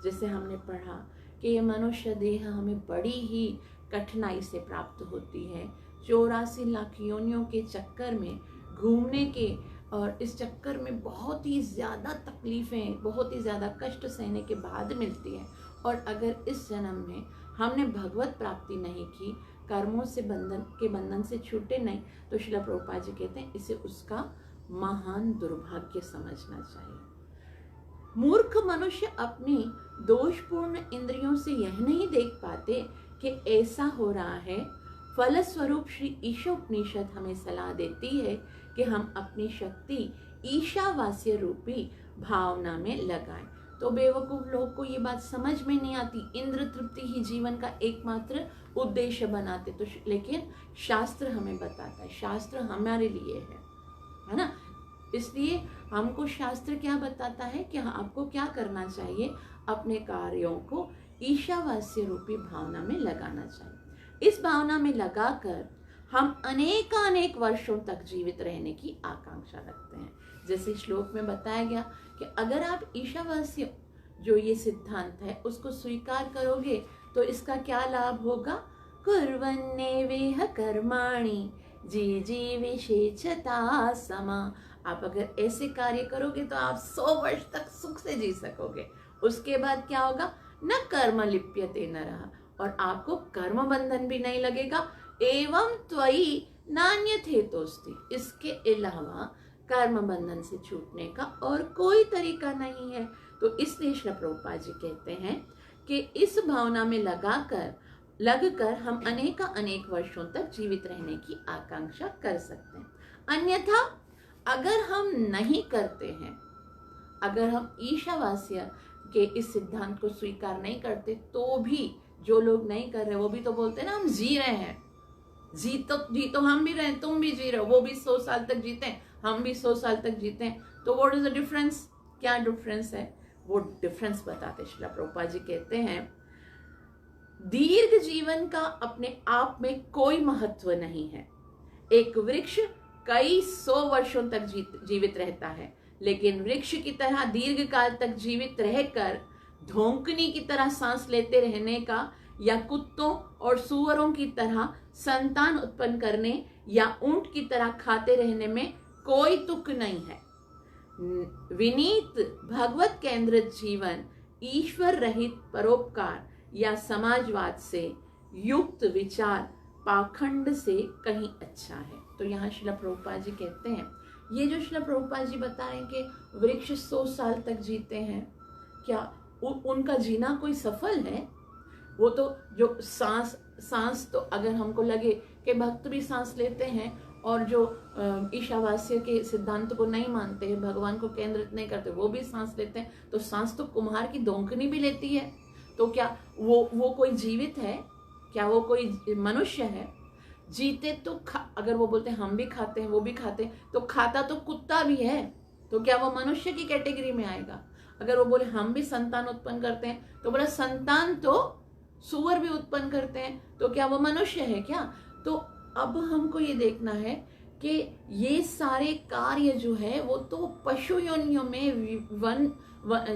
जैसे हमने पढ़ा कि यह मनुष्य देह हमें बड़ी ही कठिनाई से प्राप्त होती है। 84 लाख योनियों के चक्कर में घूमने के और इस चक्कर में बहुत ही ज़्यादा तकलीफ़ें, बहुत ही ज़्यादा कष्ट सहने के बाद मिलती है। और अगर इस जन्म में हमने भगवत प्राप्ति नहीं की, कर्मों से बंधन से छूटे नहीं, तो श्रील प्रभुपाद जी कहते हैं इसे उसका महान दुर्भाग्य समझना चाहिए। मूर्ख मनुष्य अपनी दोषपूर्ण इंद्रियों से यह नहीं देख पाते कि ऐसा हो रहा है। फलस्वरूप श्री ईशोपनिषद हमें सलाह देती है कि हम अपनी शक्ति ईशावास्य रूपी भावना में लगाएं। तो बेवकूफ लोग को ये बात समझ में नहीं आती, इंद्र तृप्ति ही जीवन का एकमात्र उद्देश्य बनाते। तो लेकिन शास्त्र हमें बताता है, शास्त्र हमारे लिए है ना। इसलिए हमको शास्त्र क्या बताता है कि आपको क्या करना चाहिए, अपने कार्यों को ईशावास्य रूपी भावना में लगाना चाहिए। इस भावना में लगाकर हम अनेक वर्षों तक जीवित रहने की आकांक्षा रखते हैं। जैसे श्लोक में बताया गया कि अगर आप ईशावास्य जो ये सिद्धांत है उसको स्वीकार करोगे तो इसका क्या लाभ होगा। कुर्वन्नेवेह कर्माणि जीविषेचता समा। आप अगर ऐसे कार्य करोगे तो आप 100 वर्ष तक सुख से जी सकोगे। उसके बाद क्या होगा, न कर्म लिप्यते नरः, और आपको कर्म बंधन भी नहीं लगेगा। एवं त्वयि नान्यथेतोस्ति, इसके अलावा कर्म बंधन से छूटने का और कोई तरीका नहीं है। तो इसलिए श्री प्रभुपाद जी कहते हैं कि इस भावना में लगकर हम अनेक वर्षों तक जीवित रहने की आकांक्षा कर सकते हैं। अन्यथा अगर हम नहीं करते हैं, अगर हम ईशावास्य के इस सिद्धांत को स्वीकार नहीं करते, तो भी जो लोग नहीं कर रहे वो भी तो बोलते हैं ना हम जी रहे हैं। जी तो हम भी रहे, तुम भी जी रहे हो, वो भी 100 साल तक जीते हैं, हम भी 100 साल तक जीते हैं। तो व्हाट इज द डिफरेंस, क्या डिफरेंस है, वो डिफरेंस बताते श्रील प्रभुपाद जी कहते हैं दीर्घ जीवन का अपने आप में कोई महत्व नहीं है। एक वृक्ष कई 100 वर्षों तक जीवित रहता है, लेकिन वृक्ष की तरह दीर्घ काल तक जीवित रहकर धोंकनी की तरह सांस लेते रहने का, या कुत्तों और सुअरों की तरह संतान उत्पन्न करने, या ऊंट की तरह खाते रहने में कोई तुक नहीं है। विनीत भगवत केंद्रित जीवन ईश्वर रहित परोपकार या समाजवाद से युक्त विचार पाखंड से कहीं अच्छा है। तो यहाँ श्रील प्रभुपाद जी कहते हैं, ये जो श्रील प्रभुपाद जी बता रहे हैं कि वृक्ष 100 साल तक जीते हैं, क्या उनका जीना कोई सफल है। वो तो जो सांस तो अगर हमको लगे कि भक्त भी सांस लेते हैं और जो ईशावास्य के सिद्धांत को नहीं मानते हैं, भगवान को केंद्रित नहीं करते, वो भी सांस लेते हैं, तो सांस तो कुम्हार की धोंकनी भी लेती है। तो क्या वो कोई जीवित है, क्या वो कोई मनुष्य है। जीते तो अगर वो बोलते हैं हम भी खाते हैं, वो भी खाते हैं, तो खाता तो कुत्ता भी है, तो क्या वो मनुष्य की कैटेगरी में आएगा। अगर वो बोले हम भी संतान उत्पन्न करते हैं, तो बोला संतान तो सुअर भी उत्पन्न करते हैं, तो क्या वो मनुष्य है क्या। तो अब हमको ये देखना है कि ये सारे कार्य जो है वो तो पशु योनियों में,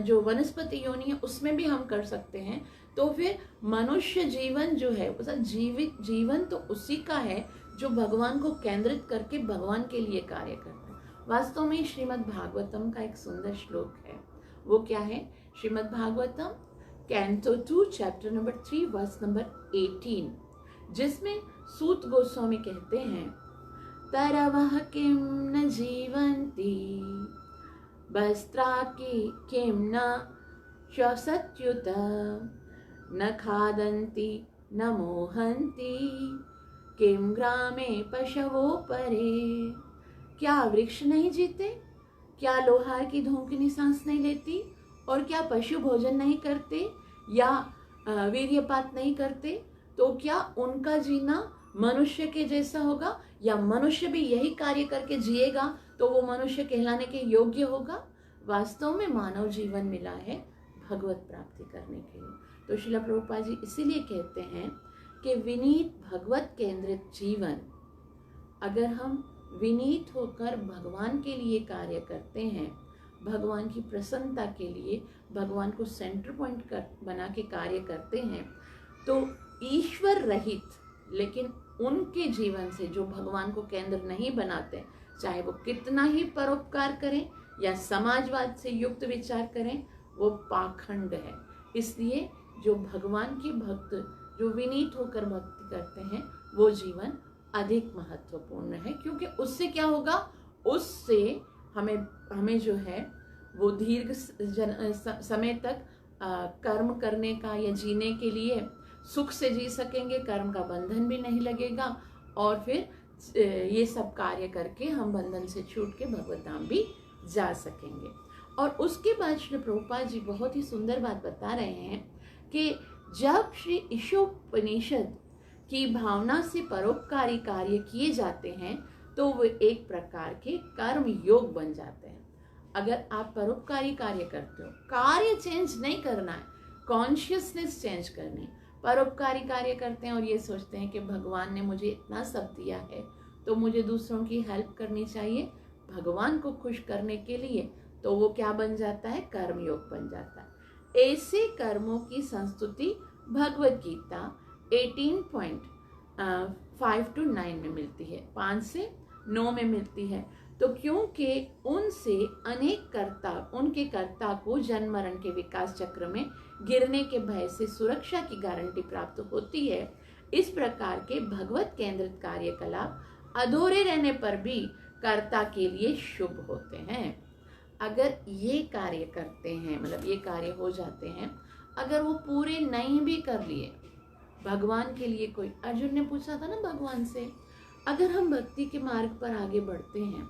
जो वनस्पति योनि है उसमें भी हम कर सकते हैं। तो फिर मनुष्य जीवन जो है, जीवित जीवन तो उसी का है जो भगवान को केंद्रित करके भगवान के लिए कार्य करता है। वास्तव में श्रीमद् भागवतम का एक सुंदर श्लोक है, वो क्या है, Shrimad Bhagavatam canto 2 chapter number 3 verse number 18, जिसमें सूत गोस्वामी कहते हैं तरवः किम न जीवन्ति वस्त्राकी किम न श्वसत्युत न खादन्ति न मोहन्ति किम ग्रामे पशवो परे। क्या वृक्ष नहीं जीते, क्या लोहार की धोंकनी सांस नहीं लेती, और क्या पशु भोजन नहीं करते या वीर्यपात नहीं करते, तो क्या उनका जीना मनुष्य के जैसा होगा, या मनुष्य भी यही कार्य करके जिएगा तो वो मनुष्य कहलाने के योग्य होगा। वास्तव में मानव जीवन मिला है भगवत प्राप्ति करने के लिए। तो श्रील प्रभुपाद जी इसीलिए कहते हैं कि विनीत भगवत केंद्रित जीवन, अगर हम विनीत होकर भगवान के लिए कार्य करते हैं, भगवान की प्रसन्नता के लिए भगवान को सेंटर पॉइंट बना के कार्य करते हैं, तो ईश्वर रहित लेकिन उनके जीवन से जो भगवान को केंद्र नहीं बनाते, चाहे वो कितना ही परोपकार करें या समाजवाद से युक्त विचार करें, वो पाखंड है। इसलिए जो भगवान के भक्त जो विनीत होकर भक्ति करते हैं वो जीवन अधिक महत्वपूर्ण है, क्योंकि उससे क्या होगा, उससे हमें जो है वो दीर्घ समय तक कर्म करने का या जीने के लिए सुख से जी सकेंगे, कर्म का बंधन भी नहीं लगेगा, और फिर ये सब कार्य करके हम बंधन से छूट के भगवत धाम भी जा सकेंगे। और उसके बाद श्री प्रभुपाद जी बहुत ही सुंदर बात बता रहे हैं कि जब श्री ईशोपनिषद की भावना से परोपकारी कार्य किए जाते हैं तो वो एक प्रकार के कर्म योग बन जाते हैं। अगर आप परोपकारी कार्य करते हो, कार्य चेंज नहीं करना है, कॉन्शियसनेस चेंज करनी। परोपकारी कार्य करते हैं और ये सोचते हैं कि भगवान ने मुझे इतना सब दिया है तो मुझे दूसरों की हेल्प करनी चाहिए भगवान को खुश करने के लिए, तो वो क्या बन जाता है, कर्मयोग बन जाता है। ऐसे कर्मों की संस्तुति भगवत गीता 18.5-9 में मिलती है, 5 से 9 में मिलती है। तो क्योंकि उनसे उनके कर्ता को जन्म मरण के विकास चक्र में गिरने के भय से सुरक्षा की गारंटी प्राप्त होती है, इस प्रकार के भगवत केंद्रित कार्यकलाप अधूरे रहने पर भी कर्ता के लिए शुभ होते हैं। अगर ये कार्य करते हैं, मतलब ये कार्य हो जाते हैं, अगर वो पूरे नहीं भी कर लिए भगवान के लिए, कोई अर्जुन ने पूछा था ना भगवान से, अगर हम भक्ति के मार्ग पर आगे बढ़ते हैं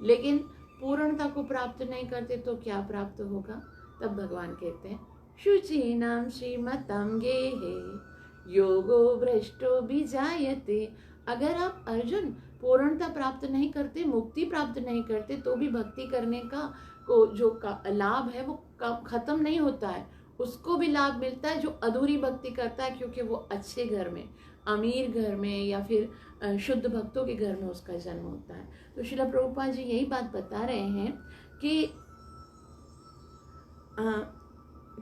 लेकिन पूर्णता को प्राप्त नहीं करते तो क्या प्राप्त होगा? तब भगवान कहते हैं शुचीनाम श्रीमतम गेहे योगो भ्रष्टो भी। अगर आप अर्जुन पूर्णता प्राप्त नहीं करते, मुक्ति प्राप्त नहीं करते, तो भी भक्ति करने का को जो लाभ है वो खत्म नहीं होता है, उसको भी लाभ मिलता है जो अधूरी भक्ति करता है, क्योंकि वो अच्छे घर में, अमीर घर में या फिर शुद्ध भक्तों के घर में उसका जन्म होता है। तो श्रील प्रभुपाद जी यही बात बता रहे हैं कि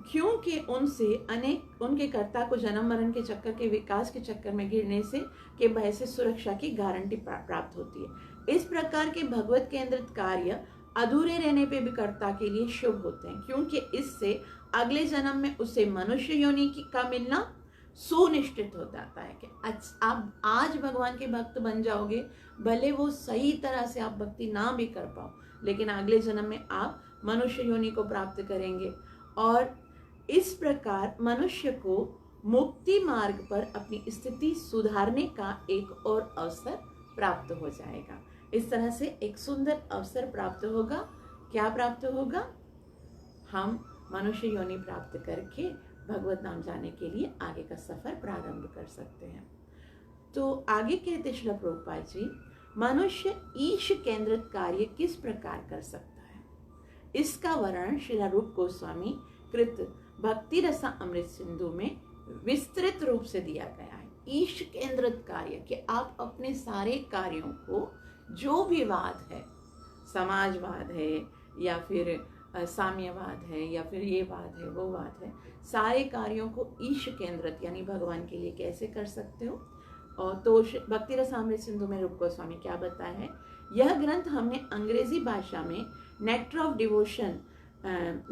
क्योंकि उनके कर्ता को जन्म मरण के चक्कर के विकास के चक्कर में गिरने से के भय से सुरक्षा की गारंटी प्राप्त होती है। इस प्रकार के भगवत केंद्रित कार्य अधूरे रहने पे भी कर्ता के लिए शुभ होते हैं, क्योंकि इससे अगले जन्म में उसे मनुष्य योनि का मिलना सुनिश्चित हो जाता है कि आप आज भगवान के भक्त बन जाओगे, भले वो सही तरह से आप भक्ति ना भी कर पाओ, लेकिन अगले जन्म में आप मनुष्य योनि को प्राप्त करेंगे। और इस प्रकार मनुष्य को मुक्ति मार्ग पर अपनी स्थिति सुधारने का एक और अवसर प्राप्त हो जाएगा। इस तरह से एक सुंदर अवसर प्राप्त होगा। क्या प्राप्त होगा? हम मनुष्य योनि प्राप्त करके भगवत नाम जाने के लिए आगे का सफर प्रारंभ कर सकते हैं। तो आगे कहते श्रील प्रभुपाद जी, मनुष्य ईश केंद्रित कार्य किस प्रकार कर सकता है, इसका वर्णन श्रील रूप गोस्वामी कृत भक्ति रसा अमृत सिंधु में विस्तृत रूप से दिया गया है। ईश केंद्रित कार्य कि आप अपने सारे कार्यों को, जो भी वाद है, समाजवाद है या फिर साम्यवाद है या फिर ये वाद है वो वाद है, सारे कार्यों को ईश केंद्रित यानी भगवान के लिए कैसे कर सकते हो। और तो भक्ति रसामृत सिंधु में रूप गोस्वामी क्या बताया है, यह ग्रंथ हमने अंग्रेजी भाषा में नेक्टर ऑफ डिवोशन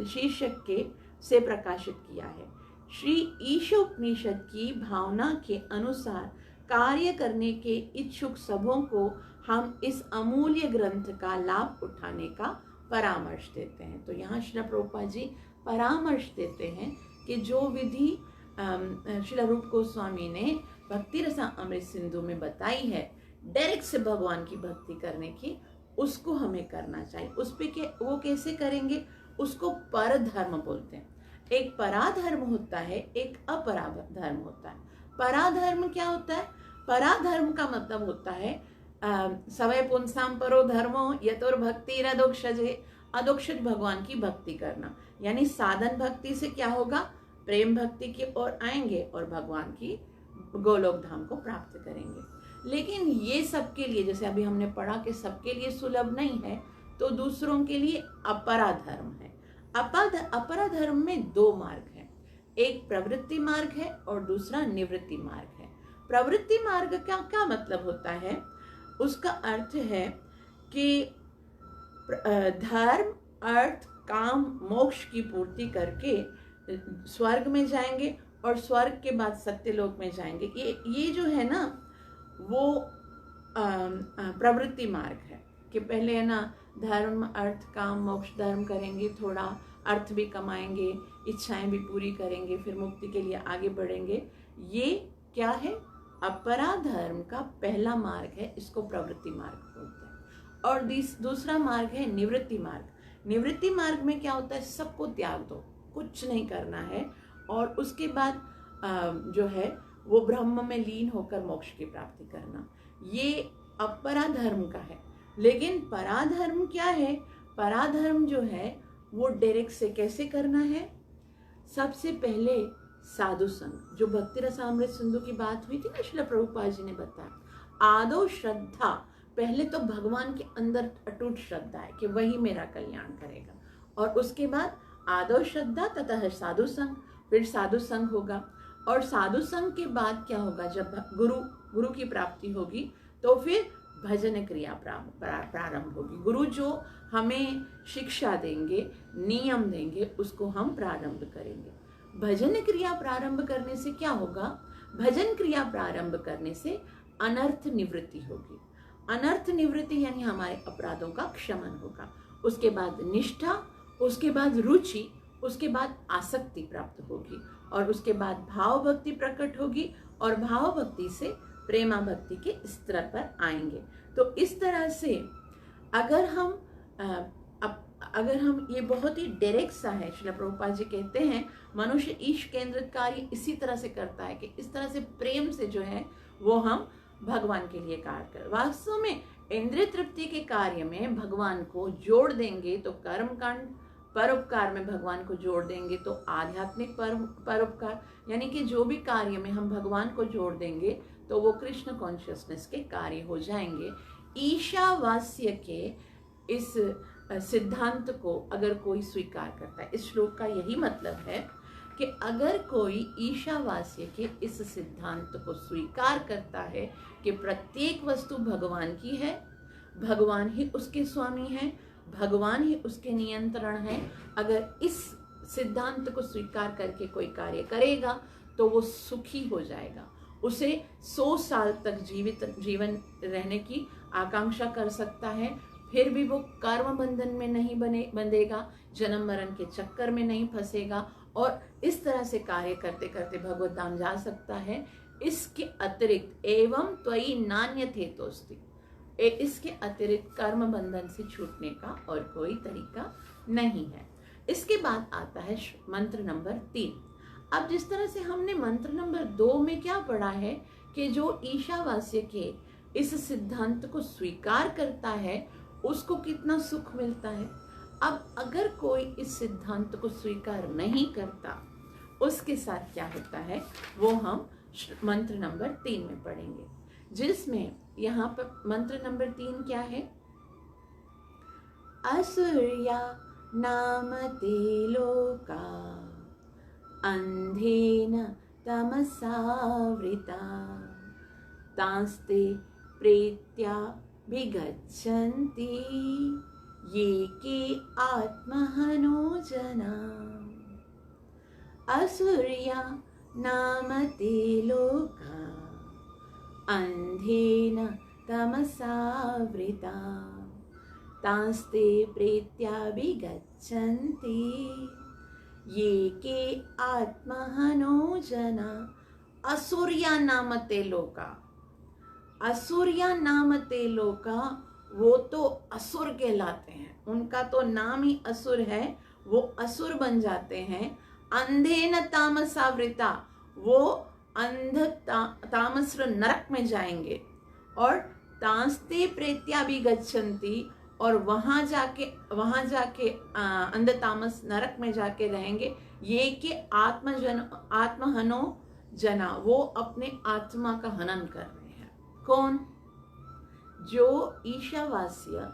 शीर्षक के से प्रकाशित किया है। श्री ईशोपनिषद की भावना के अनुसार कार्य करने के इच्छुक सबों को हम इस अमूल्य ग्रंथ का लाभ उठाने का परामर्श देते हैं। तो यहाँ श्रील प्रभुपाद जी परामर्श देते हैं कि जो विधि श्रील रूप गोस्वामी ने भक्ति रसा अमृत सिंधु में बताई है डायरेक्ट से भगवान की भक्ति करने की, उसको हमें करना चाहिए। उस पे वो कैसे करेंगे, उसको परधर्म बोलते हैं। एक पराधर्म होता है, एक अपराधर्म होता है। पराधर्म क्या होता है? पराधर्म का मतलब होता है सवय पुंसाम परो धर्मो यतोर भक्ति अधोक्षजे, अधोक्षज भगवान की भक्ति करना, यानी साधन भक्ति से क्या होगा, प्रेम भक्ति की ओर आएंगे और भगवान की गोलोक धाम को प्राप्त करेंगे। लेकिन ये सबके लिए, जैसे अभी हमने पढ़ा कि सबके लिए सुलभ नहीं है, तो दूसरों के लिए अपराधर्म है। अपराधर्म में दो मार्ग हैं, एक प्रवृत्ति मार्ग है और दूसरा निवृत्ति मार्ग है। प्रवृत्ति मार्ग का क्या मतलब होता है? उसका अर्थ है कि धर्म, अर्थ, काम, मोक्ष की पूर्ति करके स्वर्ग में जाएंगे और स्वर्ग के बाद सत्यलोक में जाएंगे। ये जो है ना वो प्रवृत्ति मार्ग है कि पहले है ना धर्म, अर्थ, काम, मोक्ष, धर्म करेंगे, थोड़ा अर्थ भी कमाएंगे, इच्छाएं भी पूरी करेंगे, फिर मुक्ति के लिए आगे बढ़ेंगे। ये क्या है? अपरा धर्म का पहला मार्ग है, इसको प्रवृत्ति मार्ग बोलते हैं। और दूसरा मार्ग है निवृत्ति मार्ग। निवृत्ति मार्ग में क्या होता है? सबको त्याग दो, कुछ नहीं करना है, और उसके बाद जो है वो ब्रह्म में लीन होकर मोक्ष की प्राप्ति करना। ये अपरा धर्म का है। लेकिन पराधर्म क्या है? पराधर्म जो है वो डायरेक्ट से कैसे करना है? सबसे पहले साधु संग, जो भक्ति रसामृत सिंधु की बात हुई थी ना, श्रील प्रभुपाद जी ने बताया। आदो श्रद्धा, पहले तो भगवान के अंदर अटूट श्रद्धा है कि वही मेरा कल्याण करेगा, और उसके बाद आदो श्रद्धा तथा साधु संग, फिर साधु संग होगा, और साधु संग के बाद क्या होगा? जब गुरु की प्राप्ति होगी तो फिर भजन क्रिया प्रारंभ होगी। गुरु जो हमें शिक्षा देंगे, नियम देंगे, उसको हम प्रारंभ करेंगे। भजन क्रिया प्रारंभ करने से क्या होगा? भजन क्रिया प्रारंभ करने से अनर्थ निवृत्ति होगी। अनर्थ निवृत्ति यानी हमारे अपराधों का क्षमन होगा। उसके बाद निष्ठा, उसके बाद रुचि, उसके बाद आसक्ति प्राप्त होगी, और उसके बाद भाव भक्ति प्रकट होगी, और भाव भक्ति से प्रेमा भक्ति के स्तर पर आएंगे। तो इस तरह से अगर हम ये बहुत ही डायरेक्ट सा है, श्रील प्रभुपाद जी कहते हैं मनुष्य ईश केंद्रित कार्य इसी तरह से करता है कि इस तरह से प्रेम से जो है वो हम भगवान के लिए कार्य करें। वास्तव में इंद्रिय तृप्ति के कार्य में भगवान को जोड़ देंगे तो कर्म कांड, परोपकार में भगवान को जोड़ देंगे तो आध्यात्मिक परोपकार, यानी कि जो भी कार्य में हम भगवान को जोड़ देंगे तो वो कृष्ण कॉन्शियसनेस के कार्य हो जाएंगे। ईशावास्य के इस सिद्धांत को अगर कोई स्वीकार करता है, इस श्लोक का यही मतलब है कि अगर कोई ईशावास्य के इस सिद्धांत को स्वीकार करता है कि प्रत्येक वस्तु भगवान की है, भगवान ही उसके स्वामी है, भगवान ही उसके नियंत्रण है, अगर इस सिद्धांत को स्वीकार करके कोई कार्य करेगा तो वो सुखी हो जाएगा। उसे 100 साल तक जीवन रहने की आकांक्षा कर सकता है, फिर भी वो कर्म बंधन में नहीं बंधेगा, जन्म मरण के चक्कर में नहीं फंसेगा, और इस तरह से कार्य करते करते भगवत धाम जा सकता है। इसके अतिरिक्त एवं त्वयि नान्यथेतोस्ति, इसके अतिरिक्त कर्म बंधन से छूटने का और कोई तरीका नहीं है। इसके बाद आता है मंत्र नंबर 3। अब जिस तरह से हमने मंत्र नंबर 2 में क्या पढ़ा है कि जो ईशावास्य के इस सिद्धांत को स्वीकार करता है उसको कितना सुख मिलता है। अब अगर कोई इस सिद्धांत को स्वीकार नहीं करता उसके साथ क्या होता है वो हम मंत्र नंबर 3 में पढ़ेंगे, जिसमें यहाँ पर मंत्र नंबर 3 क्या है? असुर्या नामते लोका अंधेन तमसावृता तांस्ते प्रेत्या विगच्छन्ति ये के आत्महनो जना। असुर्या नामते लोका अंधेन तमसावृता तांस्ते प्रेत्या विगच्छन्ति ये के आत्महनो जना। असुर्या नामते लोका, असुर्या नामते लोका, वो तो असुर कहलाते हैं, उनका तो नाम ही असुर है, वो असुर बन जाते हैं। अंधेन तामसावृता, वो अंध तामस नरक में जाएंगे, और तांस्ते प्रेत्या भी गच्छन्ति, और वहां जाके अंध तामस नरक में जाके रहेंगे। ये कि आत्महनो जना, वो अपने आत्मा का हनन कर रहे हैं। कौन? जो ईशावास्य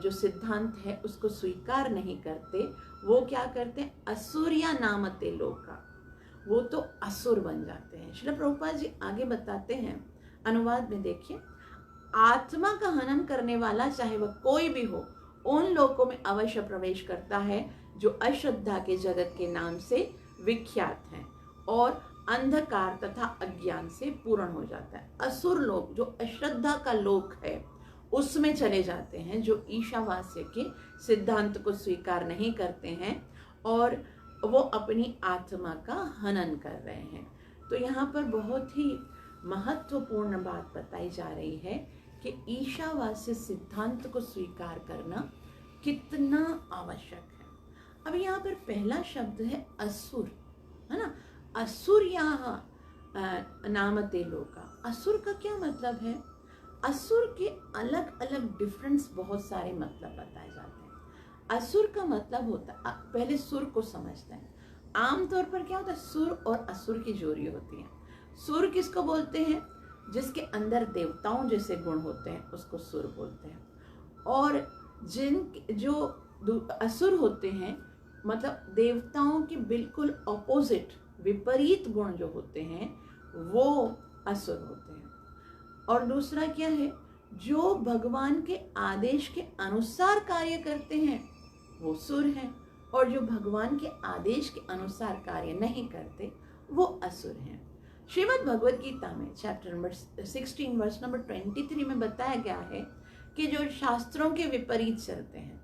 जो सिद्धांत है उसको स्वीकार नहीं करते, वो क्या करते हैं? असुर्या नामते लोका, वो तो असुर बन जाते हैं। श्रील प्रभुपाद जी आगे बताते हैं, अनुवाद में देखिए, आत्मा का हनन करने वाला चाहे वह कोई भी हो, उन लोगों में अवश्य प्रवेश करता है जो अश्रद्धा के जगत के नाम से विख्यात हैं और अंधकार तथा अज्ञान से पूर्ण हो जाता है। असुर लोग जो अश्रद्धा का लोक है उसमें चले जाते हैं, जो ईशावास्य के सिद्धांत को स्वीकार नहीं करते हैं और वो अपनी आत्मा का हनन कर रहे हैं। तो यहाँ पर बहुत ही महत्वपूर्ण बात बताई जा रही है कि ईशावास्य सिद्धांत को स्वीकार करना कितना आवश्यक है। अब यहाँ पर पहला शब्द है असुर, है ना। असुर यहाँ नामते लोका। असुर का क्या मतलब है? असुर के अलग अलग डिफरेंस बहुत सारे मतलब बताए जाते हैं। असुर का मतलब होता है, पहले सुर को समझते हैं। आमतौर पर क्या होता है, सुर और असुर की जोड़ी होती है। सुर किसको बोलते हैं? जिसके अंदर देवताओं जैसे गुण होते हैं उसको सुर बोलते हैं। और जो असुर होते हैं मतलब देवताओं के बिल्कुल ऑपोजिट विपरीत गुण जो होते हैं वो असुर होते हैं। और दूसरा क्या है, जो भगवान के आदेश के अनुसार कार्य करते हैं वो सुर हैं, और जो भगवान के आदेश के अनुसार कार्य नहीं करते वो असुर हैं। श्रीमद् भगवद गीता में चैप्टर नंबर 16 वर्स नंबर 23 में बताया गया है कि जो शास्त्रों के विपरीत चलते हैं,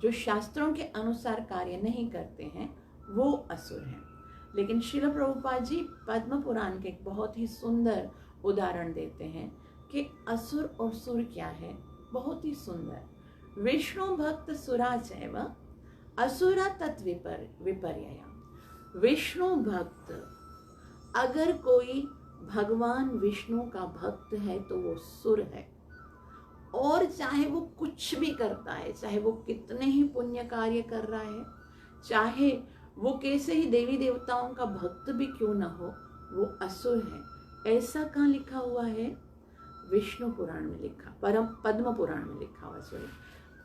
जो शास्त्रों के अनुसार कार्य नहीं करते हैं वो असुर हैं। लेकिन श्रील प्रभुपाद जी पद्म पुराण के एक बहुत ही सुंदर उदाहरण देते हैं कि असुर और सुर क्या है। बहुत ही सुंदर। विष्णु भक्त सुरा चैव असुरा तत्विपर्यया। विष्णु भक्त, अगर कोई भगवान विष्णु का भक्त है तो वो सुर है, और चाहे वो कुछ भी करता है, चाहे वो कितने ही पुण्य कार्य कर रहा है, चाहे वो कैसे ही देवी देवताओं का भक्त भी क्यों ना हो, वो असुर है। ऐसा कहाँ लिखा हुआ है? विष्णु पुराण में लिखा, पद्म पुराण में लिखा हुआ। सॉरी,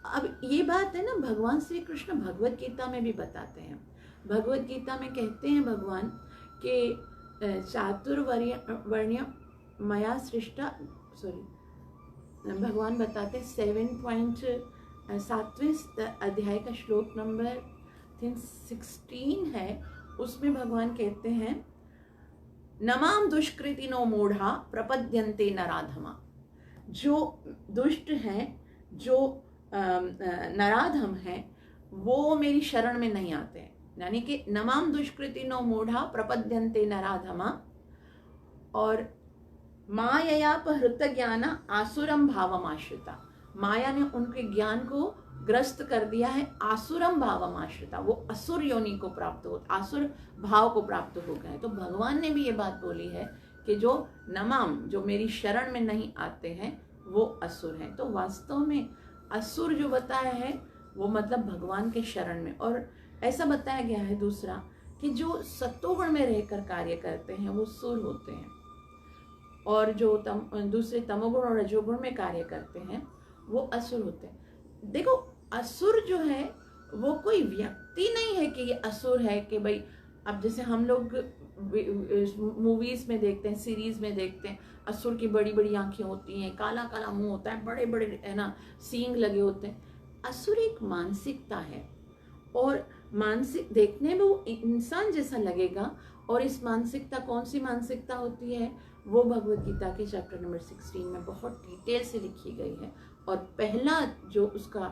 अब ये बात है ना, भगवान श्री कृष्ण भगवद गीता में भी बताते हैं। भगवद गीता में कहते हैं भगवान कि चातुर्वर्ण्य मया सृष्टा, सॉरी, भगवान बताते 7वें अध्याय का श्लोक नंबर 16 है, उसमें भगवान कहते हैं नमाम दुष्कृतिनो मूढ़ा प्रपद्यन्ते नराधमा। जो दुष्ट हैं, जो नराधम हैं, वो मेरी शरण में नहीं आते हैं। यानी कि नमाम दुष्कृतिनो मूढ़ा प्रपद्यन्ते नराधमा, और माययापहृत ज्ञान आसुरम भावम आश्रिता। माया ने उनके ज्ञान को ग्रस्त कर दिया है। आसुरम भावम आश्रिता, वो असुर योनि को प्राप्त हो, आसुर भाव को प्राप्त हो गए। तो भगवान ने भी ये बात बोली है कि जो नमाम, जो मेरी शरण में नहीं आते हैं वो असुर हैं। तो वास्तव में असुर जो बताया है वो मतलब भगवान के शरण में। और ऐसा बताया गया है दूसरा कि जो सत्वगुण में रहकर कार्य करते हैं वो सुर होते हैं, और जो दूसरे तमोगुण और रजोगुण में कार्य करते हैं वो असुर होते हैं। देखो, असुर जो है वो कोई व्यक्ति नहीं है कि ये असुर है कि भाई, अब जैसे हम लोग मूवीज में देखते हैं, सीरीज में देखते हैं, असुर की बड़ी बड़ी आंखें होती हैं, काला काला मुंह होता है, बड़े बड़े है ना सींग लगे होते हैं। असुर एक मानसिकता है, और मानसिक देखने में वो इंसान जैसा लगेगा, और इस मानसिकता कौन सी मानसिकता होती है वो भगवद गीता के चैप्टर नंबर 16 में बहुत डिटेल से लिखी गई है। और पहला जो उसका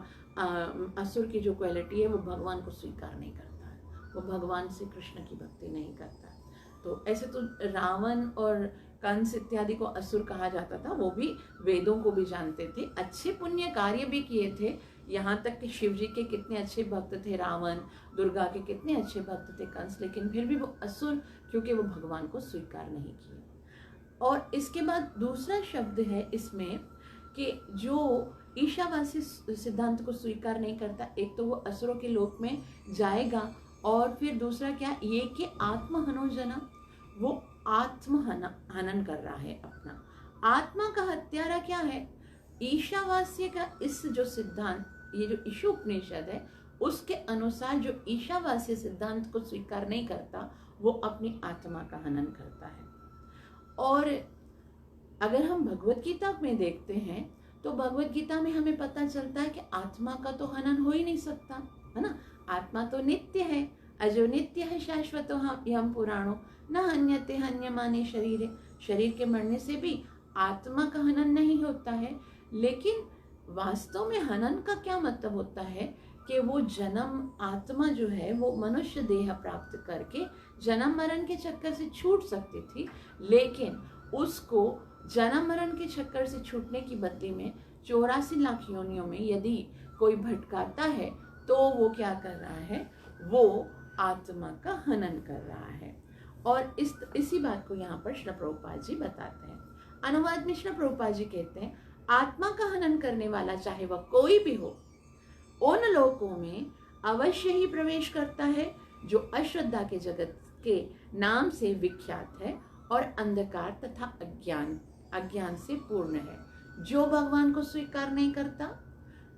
असुर की जो क्वालिटी है वो भगवान को स्वीकार नहीं करता है, वो भगवान से कृष्ण की भक्ति नहीं करता है। तो ऐसे तो रावण और कंस इत्यादि को असुर कहा जाता था, वो भी वेदों को भी जानते थे, अच्छे पुण्य कार्य भी किए थे। यहाँ तक कि शिव जी के कितने अच्छे भक्त थे रावण, दुर्गा के कितने अच्छे भक्त थे कंस, लेकिन फिर भी वो असुर, क्योंकि वो भगवान को स्वीकार नहीं किए। और इसके बाद दूसरा शब्द है इसमें कि जो ईशावासी सिद्धांत को स्वीकार नहीं करता, एक तो वो असुरों के लोक में जाएगा, और फिर दूसरा क्या, ये कि आत्महनोजना, वो आत्महनन कर रहा है अपना। आत्मा का हत्यारा क्या है? ईशावास्य का इस जो सिद्धांत, ये जो ईशोपनिषद है उसके अनुसार जो ईशावास्य सिद्धांत को स्वीकार नहीं करता वो अपनी आत्मा का हनन करता है। और अगर हम भगवत गीता में देखते हैं तो भगवत गीता में हमें पता चलता है कि आत्मा का तो हनन हो ही नहीं सकता, है ना। आत्मा तो नित्य है, अजो नित्य है, शाश्वतो यम पुराणो न हन्यते हन्यमाने शरीरे। शरीर के मरने से भी आत्मा का हनन नहीं होता है। लेकिन वास्तव में हनन का क्या मतलब होता है कि वो जन्म, आत्मा जो है वो मनुष्य देह प्राप्त करके जन्म मरण के चक्कर से छूट सकती थी, लेकिन उसको जन्म मरण के चक्कर से छूटने की बदले में 84 लाख योनियों में यदि कोई भटकाता है तो वो क्या कर रहा है, वो आत्मा का हनन कर रहा है। और इसी बात को यहाँ पर श्री प्रभुपाद जी बताते हैं। अनुवाद में श्री प्रभुपाद जी कहते हैं, आत्मा का हनन करने वाला चाहे वह कोई भी हो, उन लोकों में अवश्य ही प्रवेश करता है जो अश्रद्धा के जगत के नाम से विख्यात है और अंधकार तथा अज्ञान से पूर्ण है, जो भगवान को स्वीकार नहीं करता,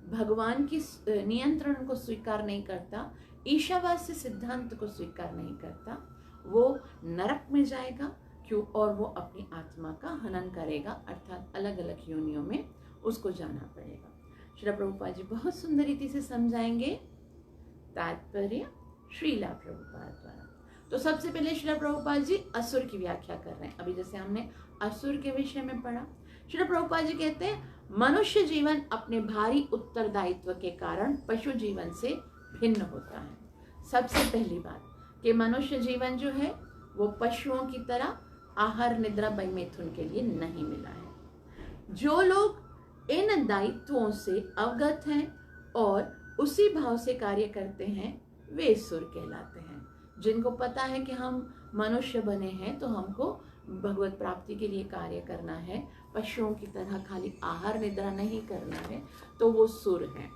भगवान की नियंत्रण को स्वीकार नहीं करता, ईशावास्य सिद्धांत को स्वीकार नहीं करता, वो नरक में जाएगा। क्यों? और वो अपनी आत्मा का हनन करेगा, अर्थात अलग अलग योनियों में उसको जाना पड़ेगा। श्री प्रभुपाद जी बहुत सुंदर रीति से समझाएंगे। तात्पर्य श्रीला प्रभुपाद द्वारा। तो सबसे पहले श्री प्रभुपाद जी असुर की व्याख्या कर रहे हैं। अभी जैसे हमने असुर के विषय में पढ़ा, श्री प्रभुपाद जी कहते हैं, मनुष्य जीवन अपने भारी उत्तरदायित्व के कारण पशु जीवन से भिन्न होता है। सबसे पहली बात कि मनुष्य जीवन जो है वो पशुओं की तरह आहार निद्रा वैमिथुन के लिए नहीं मिला है। जो लोग इन दायित्वों से अवगत हैं और उसी भाव से कार्य करते हैं वे सुर कहलाते हैं। जिनको पता है कि हम मनुष्य बने हैं तो हमको भगवत प्राप्ति के लिए कार्य करना है, पशुओं की तरह खाली आहार निद्रा नहीं करना है, तो वो सुर हैं।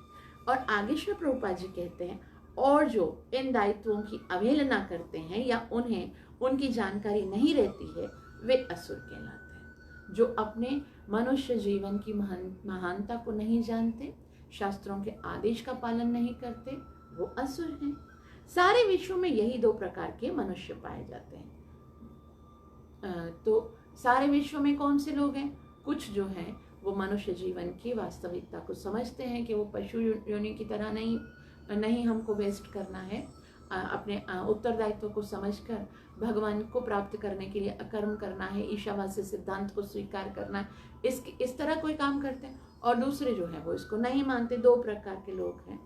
और आगे श्री प्रभुपाद जी कहते हैं, और जो इन दायित्वों की अवहेलना करते हैं या उन्हें उनकी जानकारी नहीं रहती है वे असुर कहलाते हैं। जो अपने मनुष्य जीवन की महानता को नहीं जानते, शास्त्रों के आदेश का पालन नहीं करते, वो असुर हैं। सारे विश्व में यही दो प्रकार के मनुष्य पाए जाते हैं। तो सारे विश्व में कौन से लोग हैं? कुछ जो हैं वो मनुष्य जीवन की वास्तविकता को समझते हैं कि वो पशु योनि की तरह नहीं हमको वेस्ट करना है, अपने उत्तरदायित्व को समझकर भगवान को प्राप्त करने के लिए अकर्म करना है, ईशावास्य सिद्धांत को स्वीकार करना है, इस तरह कोई काम करते हैं। और दूसरे जो हैं वो इसको नहीं मानते। दो प्रकार के लोग हैं।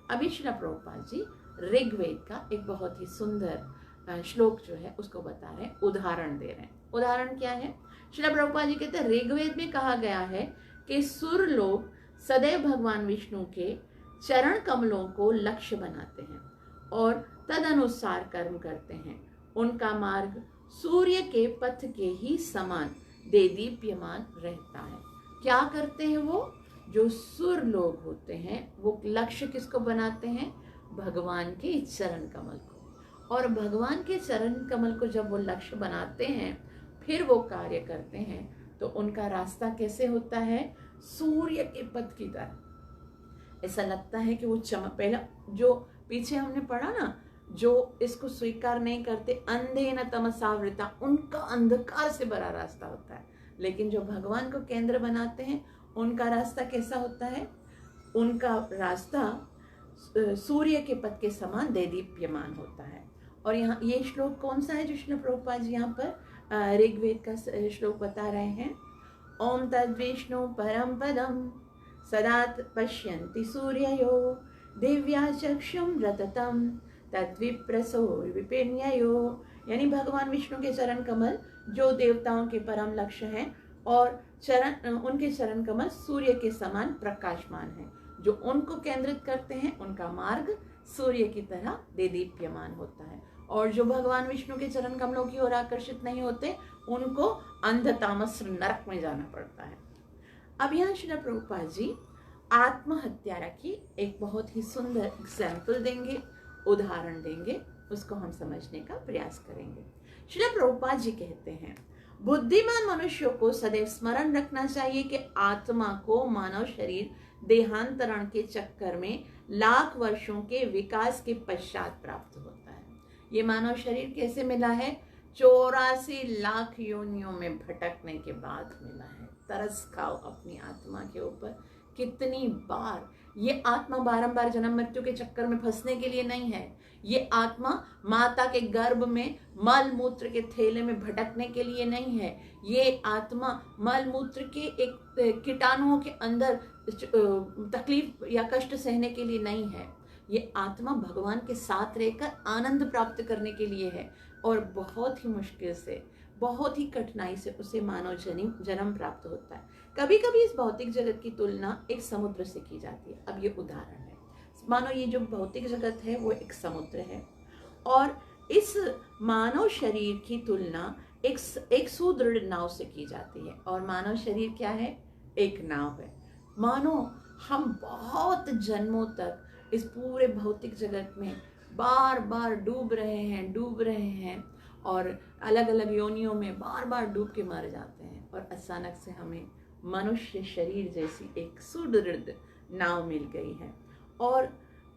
अभी श्री प्रभुपाद जी ऋग्वेद का एक बहुत ही सुंदर श्लोक जो है उसको बता रहे हैं, उदाहरण दे रहे हैं। उदाहरण क्या है? श्री प्रभुपाद जी कहते हैं, ऋग्वेद में कहा गया है कि सुर लोग सदैव भगवान विष्णु के चरण कमलों को लक्ष्य बनाते हैं और तदनुसार कर्म करते हैं। उनका मार्ग सूर्य के पथ के ही समान देदीप्यमान रहता है। क्या करते हैं वो? जो सुर लोग होते हैं वो लक्ष्य किसको बनाते हैं? भगवान के चरण कमल को। और भगवान के चरण कमल को जब वो लक्ष्य बनाते हैं फिर वो कार्य करते हैं तो उनका रास्ता कैसे होता है? सूर्य के पथ की तरह। ऐसा लगता है कि वो पहला जो पीछे हमने पढ़ा ना, जो इसको स्वीकार नहीं करते, अंधे न तमसावृता, उनका अंधकार से भरा रास्ता होता है। लेकिन जो भगवान को केंद्र बनाते हैं उनका रास्ता कैसा होता है? उनका रास्ता सूर्य के पथ के समान देदीप्यमान होता है। और यहाँ ये श्लोक कौन सा है जो श्री प्रभुपाद जी यहाँ पर ऋग्वेद का श्लोक बता रहे हैं? ओम तद्विष्णु परम पदम सदा पश्यन्ति सूर्ययो दिव्या चक्षुम रततम तद्विप्रसो विपिन्ययो। यानी भगवान विष्णु के चरण कमल जो देवताओं के परम लक्ष्य हैं और उनके चरण कमल सूर्य के समान प्रकाशमान हैं। जो उनको केंद्रित करते हैं उनका मार्ग सूर्य की तरह देदीप्यमान होता है। और जो भगवान विष्णु के चरण कमलों की ओर आकर्षित नहीं होते उनको अंधतामस नरक में जाना पड़ता है। अब यहाँ श्री प्रभुपाद जी आत्महत्या की एक बहुत ही सुंदर एग्जाम्पल देंगे, उदाहरण देंगे, उसको हम समझने का प्रयास करेंगे। श्री प्रभुपाद जी कहते हैं, बुद्धिमान मनुष्यों को सदैव स्मरण रखना चाहिए कि आत्मा को मानव शरीर देहांतरण के चक्कर में लाख वर्षों के विकास के पश्चात प्राप्त होता है। ये मानव शरीर कैसे मिला है? 84 लाख योनियों में भटकने के बाद मिला है। तरस खाओ अपनी आत्मा के ऊपर। कितनी बार ये आत्मा बारंबार जन्म मृत्यु के चक्कर में फंसने के लिए नहीं है। ये आत्मा माता के गर्भ में मल मूत्र के थैले में भटकने के लिए नहीं है। ये आत्मा मल मूत्र के एक कीटाणुओं के अंदर तकलीफ या कष्ट सहने के लिए नहीं है। ये आत्मा भगवान के साथ रहकर आनंद प्राप्त करने के लिए है। और बहुत ही मुश्किल से, बहुत ही कठिनाई से उसे मानव जन्म प्राप्त होता है। कभी कभी इस भौतिक जगत की तुलना एक समुद्र से की जाती है। अब ये उदाहरण है, मानो ये जो भौतिक जगत है वो एक समुद्र है और इस मानव शरीर की तुलना एक सुदृढ़ नाव से की जाती है। और मानव शरीर क्या है? एक नाव है। मानो हम बहुत जन्मों तक इस पूरे भौतिक जगत में बार बार डूब रहे हैं और अलग अलग योनियों में बार बार डूब के मर जाते हैं और अचानक से हमें मनुष्य शरीर जैसी एक सुदृढ़ नाव मिल गई है। और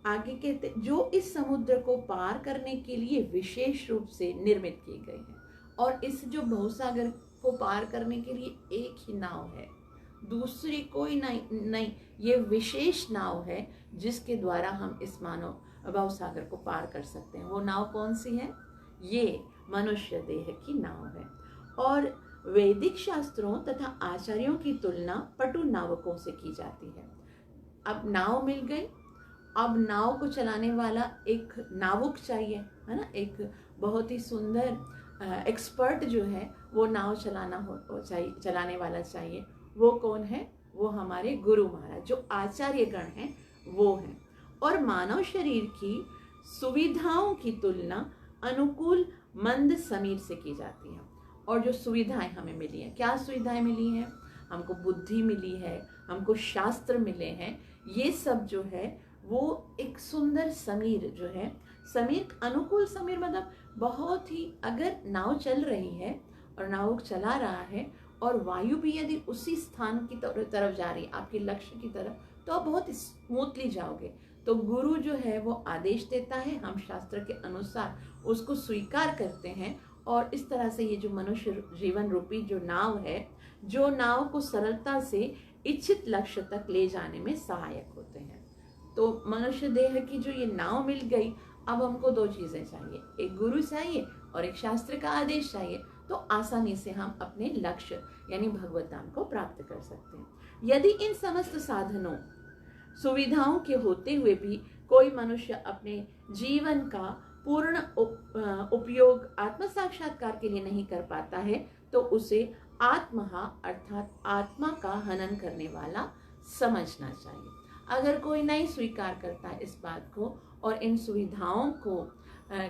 आगे कहते जो इस समुद्र को पार करने के लिए विशेष रूप से निर्मित की गई है। और इस जो भवसागर को पार करने के लिए एक ही नाव है, दूसरी कोई नहीं, ये विशेष नाव है जिसके द्वारा हम इस मानव भवसागर को पार कर सकते हैं। वो नाव कौन सी है? ये मनुष्य देह की नाव है। और वैदिक शास्त्रों तथा आचार्यों की तुलना पटु नावकों से की जाती है। अब नाव मिल गई, अब नाव को चलाने वाला एक नावुक चाहिए, है ना, एक बहुत ही सुंदर एक्सपर्ट जो है वो नाव चलाने वाला चाहिए। वो कौन है? वो हमारे गुरु महाराज, जो आचार्य गण हैं वो हैं। और मानव शरीर की सुविधाओं की तुलना अनुकूल मंद समीर से की जाती है। और जो सुविधाएं हमें मिली हैं, क्या सुविधाएं मिली हैं? हमको बुद्धि मिली है, हमको शास्त्र मिले हैं, ये सब जो है वो एक सुंदर समीर जो है, समीर अनुकूल समीर मतलब बहुत ही, अगर नाव चल रही है और नाव चला रहा है और वायु भी यदि उसी स्थान की तरफ जा रही है, आपके लक्ष्य की तरफ, तो आप बहुत स्मूथली जाओगे। तो गुरु जो है वो आदेश देता है, हम शास्त्र के अनुसार उसको स्वीकार करते हैं और इस तरह से ये जो मनुष्य जीवन रूपी जो नाव है, जो नाव को सरलता से इच्छित लक्ष्य तक ले जाने में सहायक होते हैं। तो मनुष्य देह की जो ये नाव मिल गई, अब हमको दो चीजें चाहिए, एक गुरु चाहिए और एक शास्त्र का आदेश चाहिए। तो आसानी से हम अपने लक्ष्य यानी भगवत धाम को प्राप्त कर सकते हैं। यदि इन समस्त साधनों सुविधाओं के होते हुए भी कोई मनुष्य अपने जीवन का पूर्ण उपयोग आत्म साक्षात्कार के लिए नहीं कर पाता है, तो उसे आत्महा अर्थात आत्मा का हनन करने वाला समझना चाहिए। अगर कोई नहीं स्वीकार करता है इस बात को और इन सुविधाओं को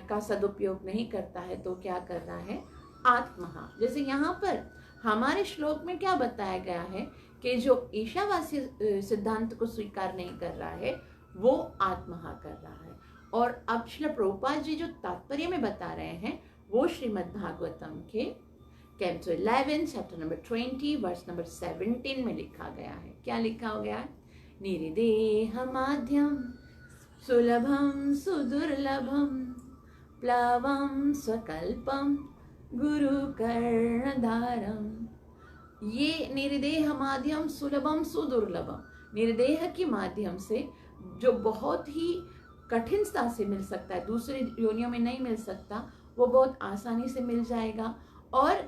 का सदुपयोग नहीं करता है, तो क्या कर रहा है? आत्महा। जैसे यहाँ पर हमारे श्लोक में क्या बताया गया है कि जो ईशावासी सिद्धांत को स्वीकार नहीं कर रहा है वो आत्महा कर रहा है। और अब श्रील प्रभुपाद जी जो तात्पर्य में बता रहे हैं वो श्रीमद् भागवतम के canto 11 chapter number 20 verse number 17 में लिखा गया है। क्या लिखा हो गया है? निरिदेह माध्यम सुलभम सुदुर्लभम प्लवम स्वकल्पम गुरु कर्णधारम। ये निर्देह माध्यम सुलभम सुदुर्लभम, निर्देह के माध्यम से जो बहुत ही कठिनता से मिल सकता है, दूसरी योनियों में नहीं मिल सकता, वो बहुत आसानी से मिल जाएगा। और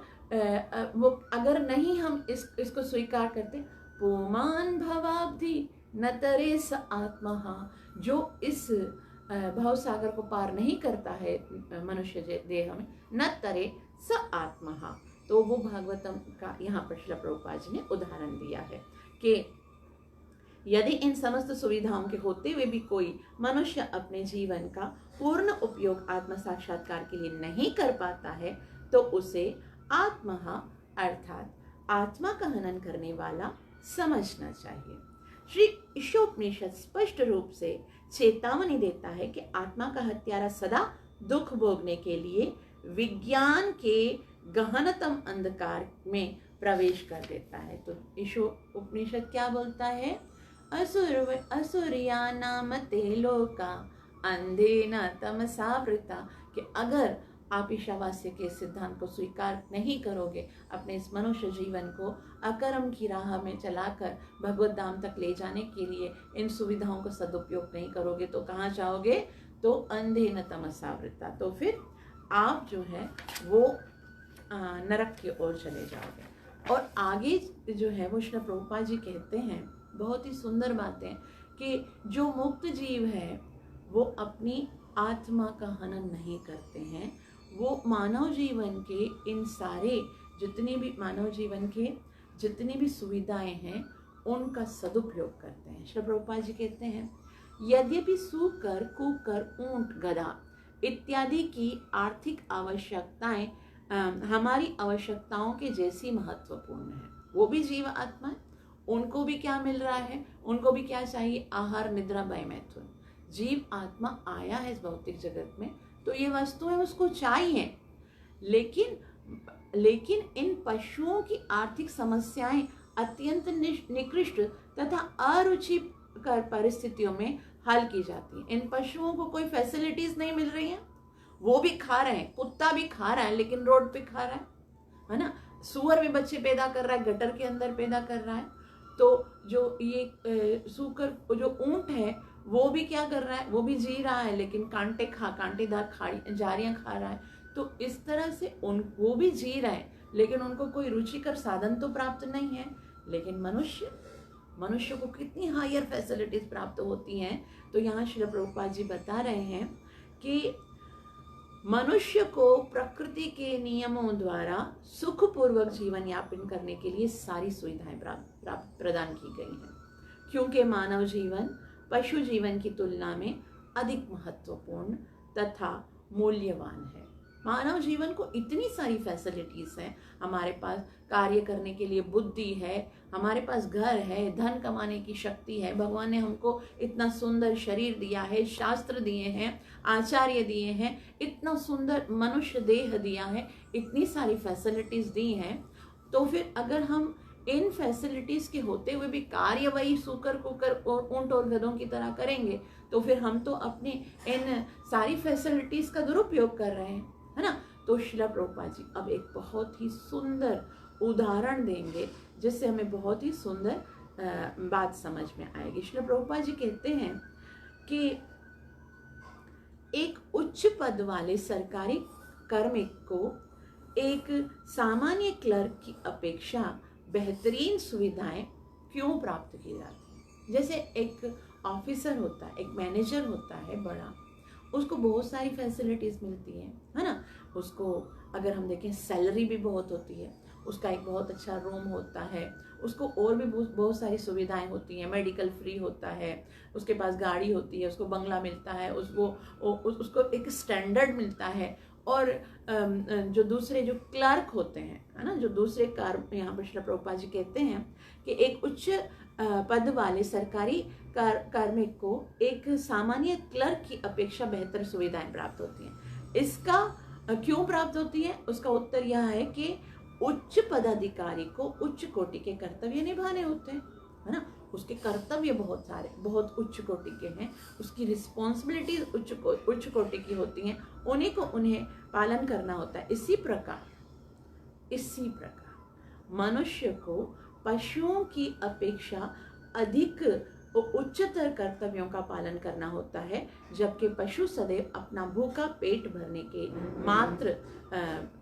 वो अगर नहीं हम इसको स्वीकार करते, पुमान भवाब्धि न तरे स आत्महा, जो इस भव सागर को पार नहीं करता है मनुष्य देह में, न तरे स आत्महा। तो वो भागवतम का यहाँ पर श्रील प्रभुपाद जी ने उदाहरण दिया है कि यदि इन समस्त सुविधाओं के होते हुए भी कोई मनुष्य अपने जीवन का पूर्ण उपयोग आत्म साक्षात्कार के लिए नहीं कर पाता है, तो उसे आत्महा अर्थात आत्मा का हनन करने वाला समझना चाहिए। श्री ईशोपनिषद स्पष्ट रूप से चेतावनी देता है कि आत्मा का हत्यारा सदा दुख भोगने के लिए विज्ञान के गहनतम अंधकार में प्रवेश कर देता है। तो ईशो उपनिषद क्या बोलता है? असुरिया नाम ते लोका अंधेन तमसा वृता, कि अगर आप ईशावास्य के सिद्धांत को स्वीकार नहीं करोगे, अपने इस मनुष्य जीवन को अकर्म की राह में चलाकर भगवत धाम तक ले जाने के लिए इन सुविधाओं का सदुपयोग नहीं करोगे, तो कहाँ जाओगे? तो अंधे न तमसावृता, तो फिर आप जो है वो नरक की ओर चले जाओगे। और आगे जो है वो श्री प्रभुपाद जी कहते हैं बहुत ही सुंदर बातें कि जो मुक्त जीव है वो अपनी आत्मा का हनन नहीं करते हैं, वो मानव जीवन के इन सारे जितनी भी मानव जीवन के जितनी भी सुविधाएं हैं उनका सदुपयोग करते हैं। श्री प्रभुपाद जी कहते हैं यद्यपि सूकर, कुकर, ऊंट, गधा इत्यादि की आर्थिक आवश्यकताएं हमारी आवश्यकताओं के जैसी महत्वपूर्ण है, वो भी जीव आत्मा है, उनको भी क्या मिल रहा है? उनको भी क्या चाहिए? आहार, निद्रा, भय, मैथुन। जीव आत्मा आया है इस भौतिक जगत में तो ये वस्तुएं उसको चाहिए, लेकिन इन पशुओं की आर्थिक समस्याएं अत्यंत निकृष्ट तथा अरुचिकर परिस्थितियों में हल की जाती है। इन पशुओं को कोई फैसिलिटीज नहीं मिल रही है, वो भी खा रहे हैं, कुत्ता भी खा रहा है लेकिन रोड पे खा रहा है ना। सूअर भी बच्चे पैदा कर रहा है, गटर के अंदर पैदा कर रहा है। तो जो ये सूकर जो ऊंट है वो भी क्या कर रहा है? वो भी जी रहा है लेकिन कांटेदार झाड़ियां खा रहा है। तो इस तरह से वो भी जी रहा है लेकिन उनको कोई रुचिकर साधन तो प्राप्त नहीं है। लेकिन मनुष्य को कितनी हायर फैसिलिटीज प्राप्त होती हैं। तो यहाँ श्री प्रभुपाद जी बता रहे हैं कि मनुष्य को प्रकृति के नियमों द्वारा सुखपूर्वक जीवन यापन करने के लिए सारी सुविधाएं प्रदान की गई हैं, क्योंकि मानव जीवन पशु जीवन की तुलना में अधिक महत्वपूर्ण तथा मूल्यवान है। मानव जीवन को इतनी सारी फैसिलिटीज हैं, हमारे पास कार्य करने के लिए बुद्धि है, हमारे पास घर है, धन कमाने की शक्ति है, भगवान ने हमको इतना सुंदर शरीर दिया है, शास्त्र दिए हैं, आचार्य दिए हैं, इतना सुंदर मनुष्य देह दिया है, इतनी सारी फैसिलिटीज दी हैं। तो फिर अगर हम इन फैसिलिटीज के होते हुए भी कार्य वही सूकर, कुकर और ऊंट और गधों की तरह करेंगे तो फिर हम तो अपने इन सारी फैसिलिटीज का दुरुपयोग कर रहे हैं, है ना। तो श्रील प्रभुपाद जी अब एक बहुत ही सुंदर उदाहरण देंगे जिससे हमें बहुत ही सुंदर बात समझ में आएगी। श्रील प्रभुपाद जी कहते हैं कि एक उच्च पद वाले सरकारी कार्मिक को एक सामान्य क्लर्क की अपेक्षा बेहतरीन सुविधाएं क्यों प्राप्त की जाती हैं। जैसे एक ऑफिसर होता है, एक मैनेजर होता है बड़ा, उसको बहुत सारी फैसिलिटीज मिलती हैं, है ना। उसको अगर हम देखें सैलरी भी बहुत होती है, उसका एक बहुत अच्छा रूम होता है, उसको और भी बहुत सारी सुविधाएं होती हैं, मेडिकल फ्री होता है, उसके पास गाड़ी होती है, उसको बंगला मिलता है, उसको एक स्टैंडर्ड मिलता है। और जो दूसरे जो क्लर्क होते हैं, है ना, जो दूसरे यहाँ पर श्री प्रभुपाद जी कहते हैं कि एक उच्च पद वाले सरकारी कार्मिक को एक सामान्य क्लर्क की अपेक्षा बेहतर सुविधाएं प्राप्त होती हैं। इसका क्यों प्राप्त होती है? उसका उत्तर यह है कि उच्च पदाधिकारी को उच्च कोटि के कर्तव्य निभाने होते हैं, है ना। उसके कर्तव्य बहुत सारे, बहुत उच्च कोटि के हैं, उसकी रिस्पॉन्सिबिलिटीज उच्च कोटि की होती हैं, उन्हें पालन करना होता है। इसी प्रकार मनुष्य को पशुओं की अपेक्षा अधिक उच्चतर कर्तव्यों का पालन करना होता है, जबकि पशु सदैव अपना भूखा पेट भरने के मात्र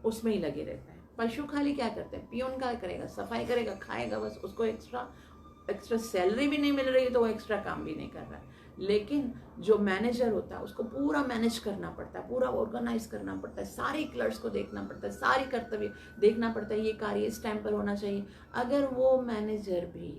उसमें ही लगे रहता है। पशु खाली क्या करते हैं? पियून क्या करेगा? सफाई करेगा, खाएगा, बस। उसको एक्स्ट्रा सैलरी भी नहीं मिल रही है तो वो एक्स्ट्रा काम भी नहीं कर रहा है। लेकिन जो मैनेजर होता है उसको पूरा मैनेज करना पड़ता है, पूरा ऑर्गेनाइज करना पड़ता है, सारे क्लर्क्स को देखना पड़ता है, सारे कर्तव्य देखना पड़ता है, ये कार्य इस टाइम पर होना चाहिए। अगर वो मैनेजर भी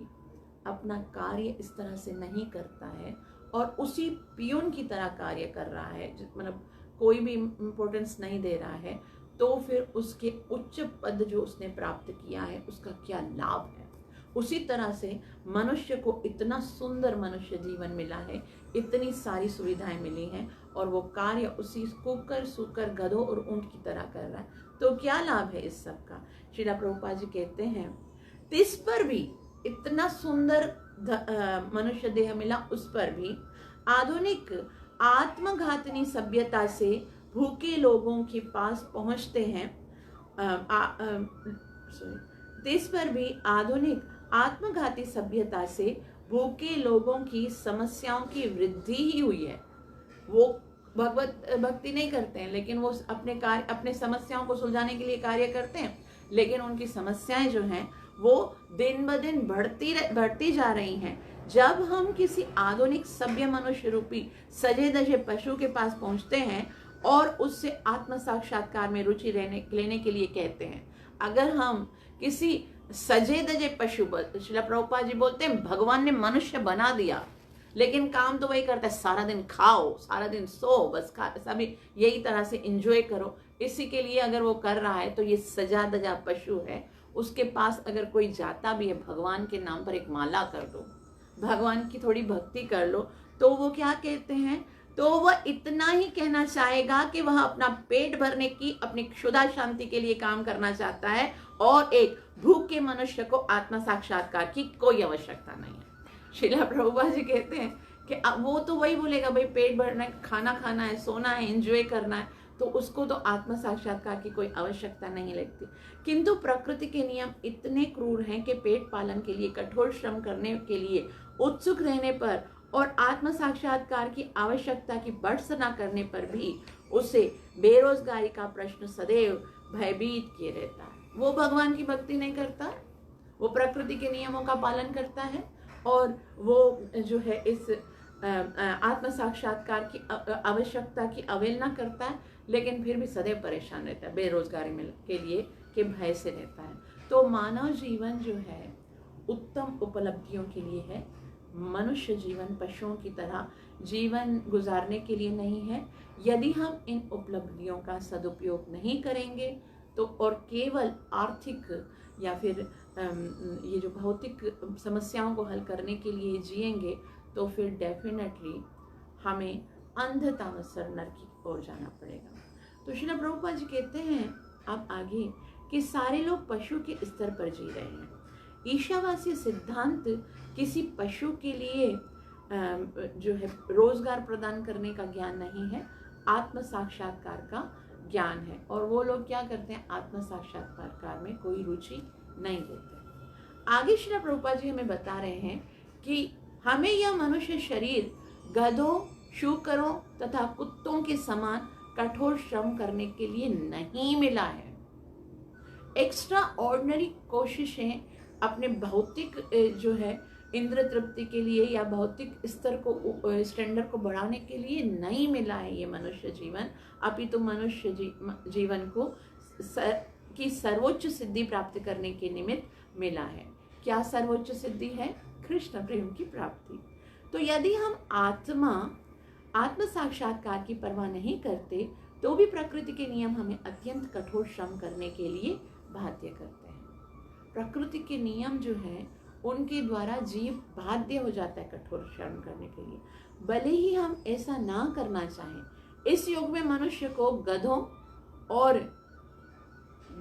अपना कार्य इस तरह से नहीं करता है और उसी पियून की तरह कार्य कर रहा है, मतलब कोई भी इम्पोर्टेंस नहीं दे रहा है, तो फिर उसके उच्च पद जो उसने प्राप्त किया है उसका क्या लाभ है। उसी तरह से मनुष्य को इतना सुंदर मनुष्य जीवन मिला है, इतनी सारी सुविधाएं मिली हैं और वो कार्य उसी कुकर, सूकर, गधों और ऊंट की तरह कर रहा है, तो क्या लाभ है इस सब का। श्री प्रभुपाद जी कहते हैं इस पर भी इतना सुंदर मनुष्य देह मिला, उस पर भी आधुनिक आत्मघातनी सभ्यता से भूखे लोगों के पास पहुंचते हैं, देश पर भी आधुनिक आत्मघाती सभ्यता से भूखे लोगों की समस्याओं की वृद्धि ही हुई है। वो भगवत भक्ति नहीं करते हैं, लेकिन वो अपने समस्याओं को सुलझाने के लिए कार्य करते हैं, लेकिन उनकी समस्याएं जो हैं वो दिन ब दिन बढ़ती जा रही हैं। जब हम किसी आधुनिक सभ्य मनुष्य रूपी सजे धजे पशु के पास पहुंचते हैं और उससे आत्म साक्षात्कार में रुचि लेने के लिए कहते हैं, अगर हम किसी सजे धजे पशु, श्रील प्रभुपाद जी बोलते हैं भगवान ने मनुष्य बना दिया, लेकिन काम तो वही करता है, सारा दिन खाओ, सारा दिन सो, बस सभी यही तरह से एंजॉय करो, इसी के लिए अगर वो कर रहा है तो ये सजा धजा पशु है। उसके पास अगर कोई जाता भी है, भगवान के नाम पर एक माला कर दो, भगवान की थोड़ी भक्ति कर लो, तो वो क्या कहते हैं, तो वह इतना ही कहना चाहेगा कि वह अपना पेट भरने की, अपनी क्षुधा शांति के लिए काम करना चाहता है और एक भूखे मनुष्य को आत्म साक्षात्कार की कोई आवश्यकता नहीं है। श्रील प्रभुपाद जी कहते हैं कि वो तो वही बोलेगा, भाई पेट भरना है, खाना खाना है, सोना है, एंजॉय करना है, तो उसको तो आत्म साक्षात्कार की कोई आवश्यकता नहीं लगती। किंतु प्रकृति के नियम इतने क्रूर हैं कि पेट पालन के लिए कठोर श्रम करने के लिए उत्सुक रहने पर और आत्म साक्षात्कार की आवश्यकता की भर्त्सना करने पर भी उसे बेरोजगारी का प्रश्न सदैव भयभीत किए रहता है। वो भगवान की भक्ति नहीं करता, वो प्रकृति के नियमों का पालन करता है और वो जो है इस आत्म साक्षात्कार की आवश्यकता की अवहेलना करता है, लेकिन फिर भी सदैव परेशान रहता है, बेरोजगारी में के लिए के भय से रहता है। तो मानव जीवन जो है उत्तम उपलब्धियों के लिए है। मनुष्य जीवन पशुओं की तरह जीवन गुजारने के लिए नहीं है। यदि हम इन उपलब्धियों का सदुपयोग नहीं करेंगे तो और केवल आर्थिक या फिर ये जो भौतिक समस्याओं को हल करने के लिए जिएंगे तो फिर डेफिनेटली हमें अंधतामसर नरक की ओर जाना पड़ेगा। तो श्रील प्रभुपाद जी कहते हैं अब आगे कि सारे लोग पशु के स्तर पर जी रहे हैं। ईशावासी सिद्धांत किसी पशु के लिए जो है रोजगार प्रदान करने का ज्ञान नहीं है, आत्म साक्षात्कार का ज्ञान है। और वो लोग क्या करते हैं, आत्म साक्षात्कार में कोई रुचि नहीं लेते। आगे श्री प्रभुपाद जी हमें बता रहे हैं कि हमें यह मनुष्य शरीर गधों, शूकरों तथा कुत्तों के समान कठोर श्रम करने के लिए नहीं मिला है। एक्स्ट्रा ऑर्डिनरी कोशिशें अपने भौतिक जो है इंद्र तृप्ति के लिए या भौतिक स्तर को स्टैंडर्ड को बढ़ाने के लिए नहीं मिला है ये मनुष्य जीवन, अपितु मनुष्य जीवन को की सर्वोच्च सिद्धि प्राप्त करने के निमित्त मिला है। क्या सर्वोच्च सिद्धि है? कृष्ण प्रेम की प्राप्ति। तो यदि हम आत्म साक्षात्कार की परवाह नहीं करते तो भी प्रकृति के नियम हमें अत्यंत कठोर श्रम करने के लिए बाध्य करते हैं। प्रकृति के नियम जो हैं उनके द्वारा जीव बाध्य हो जाता है कठोर श्रम करने के लिए, भले ही हम ऐसा ना करना चाहें। इस युग में मनुष्य को गधों और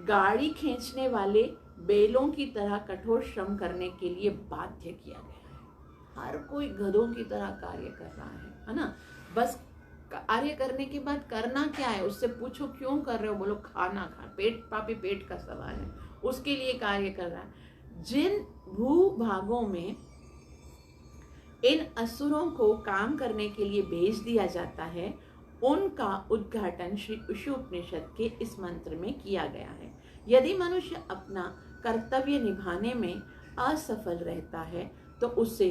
गाड़ी खींचने वाले बैलों की तरह कठोर श्रम करने के लिए बाध्य किया गया है। हर कोई गधों की तरह कार्य कर रहा है ना। बस कार्य करने के बाद करना क्या है, उससे पूछो क्यों कर रहे हो, बोलो खाना खा, पेट का सवाल है, उसके लिए कार्य कर रहा है। जिन भूभागों में इन असुरों को काम करने के लिए भेज दिया जाता है उनका उद्घाटन श्री उपनिषद के इस मंत्र में किया गया है। यदि मनुष्य अपना कर्तव्य निभाने में असफल रहता है तो उसे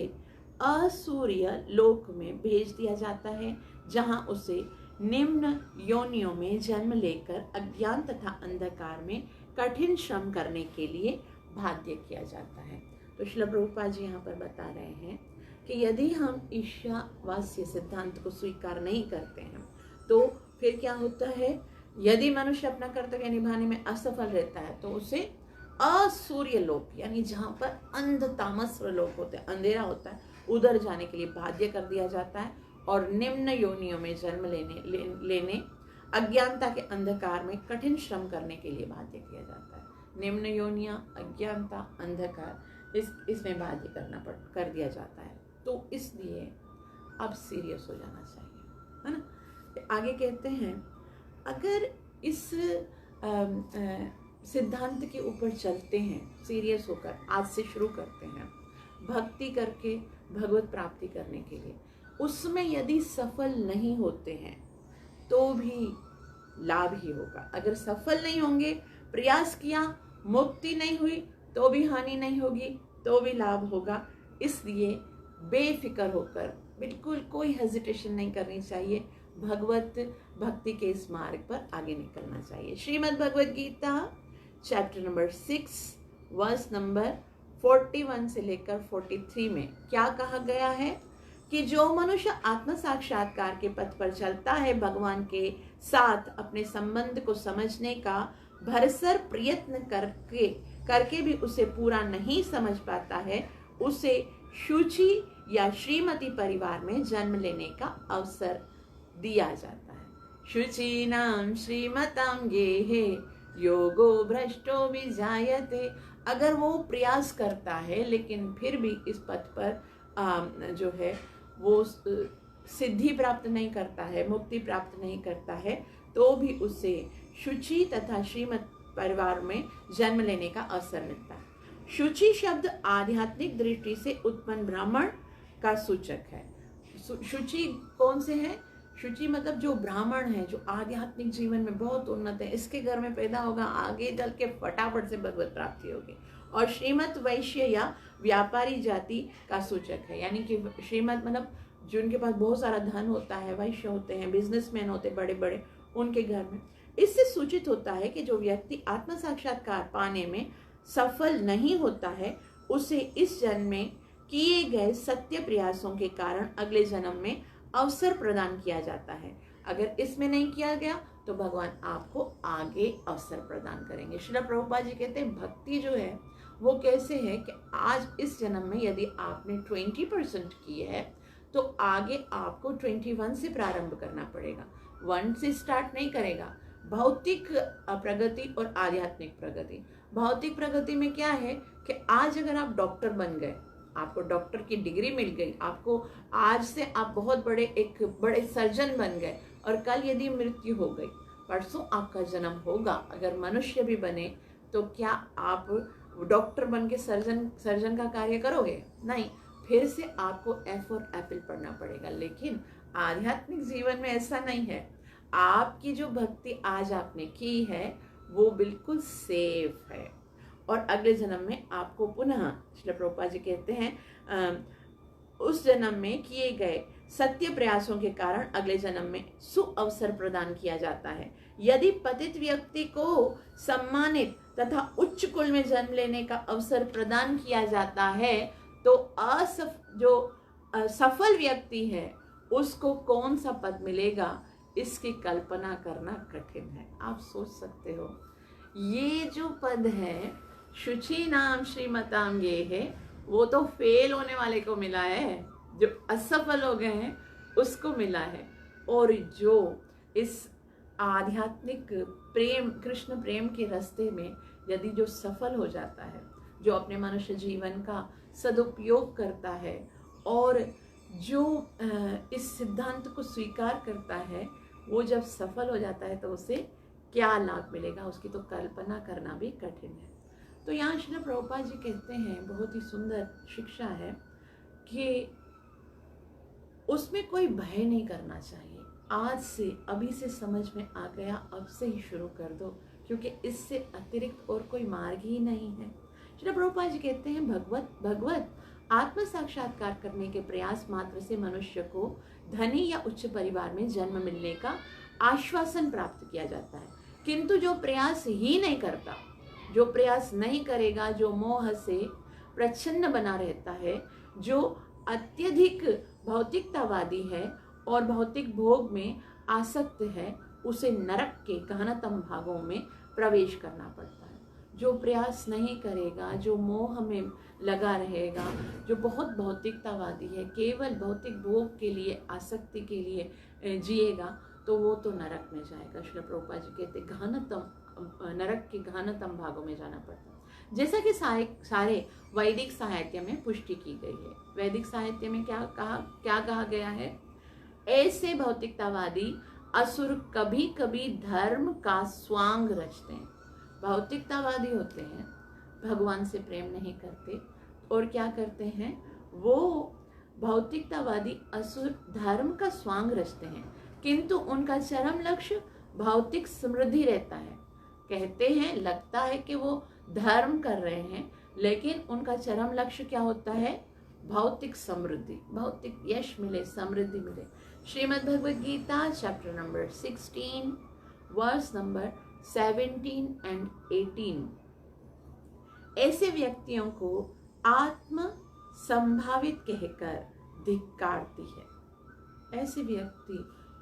असूर्य लोक में भेज दिया जाता है, जहां उसे निम्न योनियों में जन्म लेकर अज्ञान तथा अंधकार में कठिन श्रम करने के लिए बाध्य किया जाता है। तो श्रील प्रभुपाद जी यहाँ पर बता रहे हैं कि यदि हम ईशावास्य सिद्धांत को स्वीकार नहीं करते हैं तो फिर क्या होता है, यदि मनुष्य अपना कर्तव्य निभाने में असफल रहता है तो उसे असूर्य लोक यानी जहाँ पर अंध तामस लोक होते हैं, अंधेरा होता है, उधर जाने के लिए बाध्य कर दिया जाता है और निम्न योनियों में जन्म लेने अज्ञानता के अंधकार में कठिन श्रम करने के लिए बाध्य किया जाता है। निम्न योनियां, अज्ञानता, अंधकार इसमें बाध्य कर दिया जाता है। तो इसलिए अब सीरियस हो जाना चाहिए, है ना। आगे कहते हैं अगर इस सिद्धांत के ऊपर चलते हैं, सीरियस होकर आज से शुरू करते हैं भक्ति करके भगवत प्राप्ति करने के लिए, उसमें यदि सफल नहीं होते हैं तो भी लाभ ही होगा। अगर सफल नहीं होंगे, प्रयास किया, मुक्ति नहीं हुई तो भी हानि नहीं होगी, तो भी लाभ होगा। इसलिए बेफिक्र होकर, बिल्कुल कोई हेजिटेशन नहीं करनी चाहिए, भगवत भक्ति के इस मार्ग पर आगे निकलना चाहिए। Shrimad Bhagavad Gita chapter number 6 verse number 41 से लेकर 43 में क्या कहा गया है कि जो मनुष्य आत्म साक्षात्कार के पथ पर चलता है, भगवान के साथ अपने संबंध को समझने का भरसर प्रयत्न करके भी उसे पूरा नहीं समझ पाता है, उसे शुचि या श्रीमती परिवार में जन्म लेने का अवसर दिया जाता है। शुचीनाम श्रीमताम गेहे योगो भ्रष्टो विजायते। अगर वो प्रयास करता है लेकिन फिर भी इस पथ पर जो है वो सिद्धि प्राप्त नहीं करता है, मुक्ति प्राप्त नहीं करता है, तो भी उसे शुचि तथा श्रीमत परिवार में जन्म लेने का अवसर मिलता है। शुचि शब्द आध्यात्मिक दृष्टि से उत्पन्न ब्राह्मण का सूचक है। शुचि कौन से है? शुचि मतलब जो ब्राह्मण है, जो आध्यात्मिक जीवन में बहुत उन्नत है, इसके घर में पैदा होगा, आगे चल के फटाफट से भगवत प्राप्ति होगी। और श्रीमत वैश्य या व्यापारी जाति का सूचक है, यानी कि श्रीमत मतलब जिनके पास बहुत सारा धन होता है, वैश्य होते हैं, बिजनेसमैन होते हैं बड़े बड़े, उनके घर में। इससे सूचित होता है कि जो व्यक्ति आत्म साक्षात्कार पाने में सफल नहीं होता है, उसे इस जन्म में किए गए सत्य प्रयासों के कारण अगले जन्म में अवसर प्रदान किया जाता है। अगर इसमें नहीं किया गया तो भगवान आपको आगे अवसर प्रदान करेंगे। श्रील प्रभुपाद जी कहते हैं भक्ति जो है वो कैसे है कि आज इस जन्म में यदि आपने 20% की है तो आगे आपको 21 से प्रारंभ करना पड़ेगा, 1 से स्टार्ट नहीं करेगा। भौतिक प्रगति और आध्यात्मिक प्रगति। भौतिक प्रगति में क्या है कि आज अगर आप डॉक्टर बन गए, आपको डॉक्टर की डिग्री मिल गई, आपको आज से आप बहुत बड़े सर्जन बन गए, और कल यदि मृत्यु हो गई, परसों आपका जन्म होगा, अगर मनुष्य भी बने तो क्या आप डॉक्टर बन के सर्जन का कार्य करोगे? नहीं, फिर से आपको एफ और एप्पल पढ़ना पड़ेगा। लेकिन आध्यात्मिक जीवन में ऐसा नहीं है। आपकी जो भक्ति आज आपने की है वो बिल्कुल सेफ है, और अगले जन्म में आपको पुनः श्रील प्रभुपाद जी कहते हैं उस जन्म में किए गए सत्य प्रयासों के कारण अगले जन्म में सुअवसर प्रदान किया जाता है। यदि पतित व्यक्ति को सम्मानित तथा उच्च कुल में जन्म लेने का अवसर प्रदान किया जाता है तो जो सफल व्यक्ति है उसको कौन सा पद मिलेगा, इसकी कल्पना करना कठिन है। आप सोच सकते हो, ये जो पद है शुचि नाम श्रीमताम ये है, वो तो फेल होने वाले को मिला है, जो असफल हो गए हैं उसको मिला है। और जो इस आध्यात्मिक प्रेम, कृष्ण प्रेम के रास्ते में यदि जो सफल हो जाता है, जो अपने मनुष्य जीवन का सदुपयोग करता है और जो इस सिद्धांत को स्वीकार करता है, वो जब सफल हो जाता है तो उसे क्या लाभ मिलेगा, उसकी तो कल्पना करना भी कठिन है। तो यहाँ श्रील प्रभुपाद जी कहते हैं, बहुत ही सुंदर शिक्षा है कि उसमें कोई भय नहीं करना चाहिए। आज से, अभी से समझ में आ गया, अब से ही शुरू कर दो, क्योंकि इससे अतिरिक्त और कोई मार्ग ही नहीं है। श्रील प्रभुपाद जी कहते हैं भगवत आत्म साक्षात्कार करने के प्रयास मात्र से मनुष्य को धनी या उच्च परिवार में जन्म मिलने का आश्वासन प्राप्त किया जाता है, किंतु जो प्रयास ही नहीं करता, जो प्रयास नहीं करेगा, जो मोह से प्रच्छन्न बना रहता है, जो अत्यधिक भौतिकतावादी है और भौतिक भोग में आसक्त है, उसे नरक के गहनतम भागों में प्रवेश करना पड़ता है। जो प्रयास नहीं करेगा, जो मोह में लगा रहेगा, जो बहुत भौतिकतावादी है, केवल भौतिक भोग के लिए, आसक्ति के लिए जिएगा, तो वो तो नरक में जाएगा। श्रील प्रभुपाद जी कहते नरक के गहनतम भागों में जाना पड़ता है। जैसा कि सारे वैदिक साहित्य में पुष्टि की गई है। वैदिक साहित्य में क्या कहा गया है? ऐसे भौतिकतावादी असुर कभी कभी धर्म का स्वांग रचते हैं। भौतिकतावादी होते हैं, भगवान से प्रेम नहीं करते और क्या करते हैं, वो भौतिकतावादी असुर धर्म का स्वांग रचते हैं, किंतु उनका चरम लक्ष्य भौतिक समृद्धि रहता है। कहते हैं, लगता है कि वो धर्म कर रहे हैं, लेकिन उनका चरम लक्ष्य क्या होता है, भौतिक समृद्धि, भौतिक यश मिले, समृद्धि मिले। Shrimad Bhagavad Gita chapter number 16 verse number 17 and 18 ऐसे व्यक्तियों को आत्म संभावित कहकर धिक्कारती है। ऐसे व्यक्ति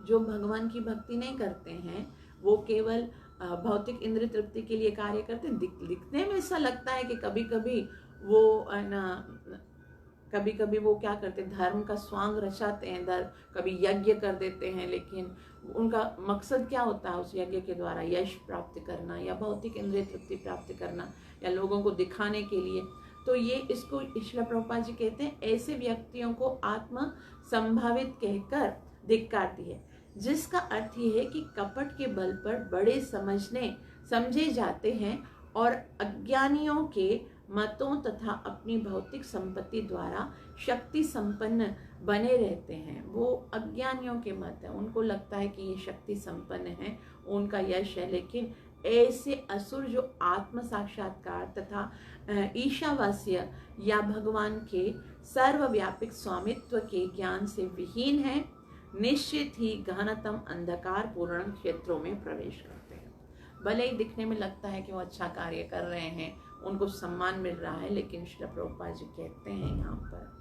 जो भगवान की भक्ति नहीं करते हैं, वो केवल भौतिक इंद्रिय तृप्ति के लिए कार्य करते हैं। दिखने में ऐसा लगता है कि कभी कभी वो क्या करते हैं, धर्म का स्वांग रचाते हैं, कभी यज्ञ कर देते हैं, लेकिन उनका मकसद क्या होता है उस यज्ञ के द्वारा, यश प्राप्त करना या भौतिक इंद्रिय तृप्ति प्राप्त करना या लोगों को दिखाने के लिए। तो ये इसको श्रील प्रभुपाद जी कहते हैं, ऐसे व्यक्तियों को आत्म संभावित कहकर धिक्कारती है, जिसका अर्थ ये है कि कपट के बल पर बड़े समझे जाते हैं और अज्ञानियों के मतों तथा अपनी भौतिक संपत्ति द्वारा शक्ति संपन्न बने रहते हैं। वो अज्ञानियों के मत है, उनको लगता है कि ये शक्ति संपन्न है, उनका यश है। लेकिन ऐसे असुर जो आत्म साक्षात्कार तथा ईशावास्य या भगवान के सर्वव्यापक स्वामित्व के ज्ञान से विहीन है, निश्चित ही गहनतम अंधकार पूर्ण क्षेत्रों में प्रवेश करते हैं। भले ही दिखने में लगता है कि वो अच्छा कार्य कर रहे हैं, उनको सम्मान मिल रहा है, लेकिन श्रील प्रभुपाद जी कहते हैं यहाँ पर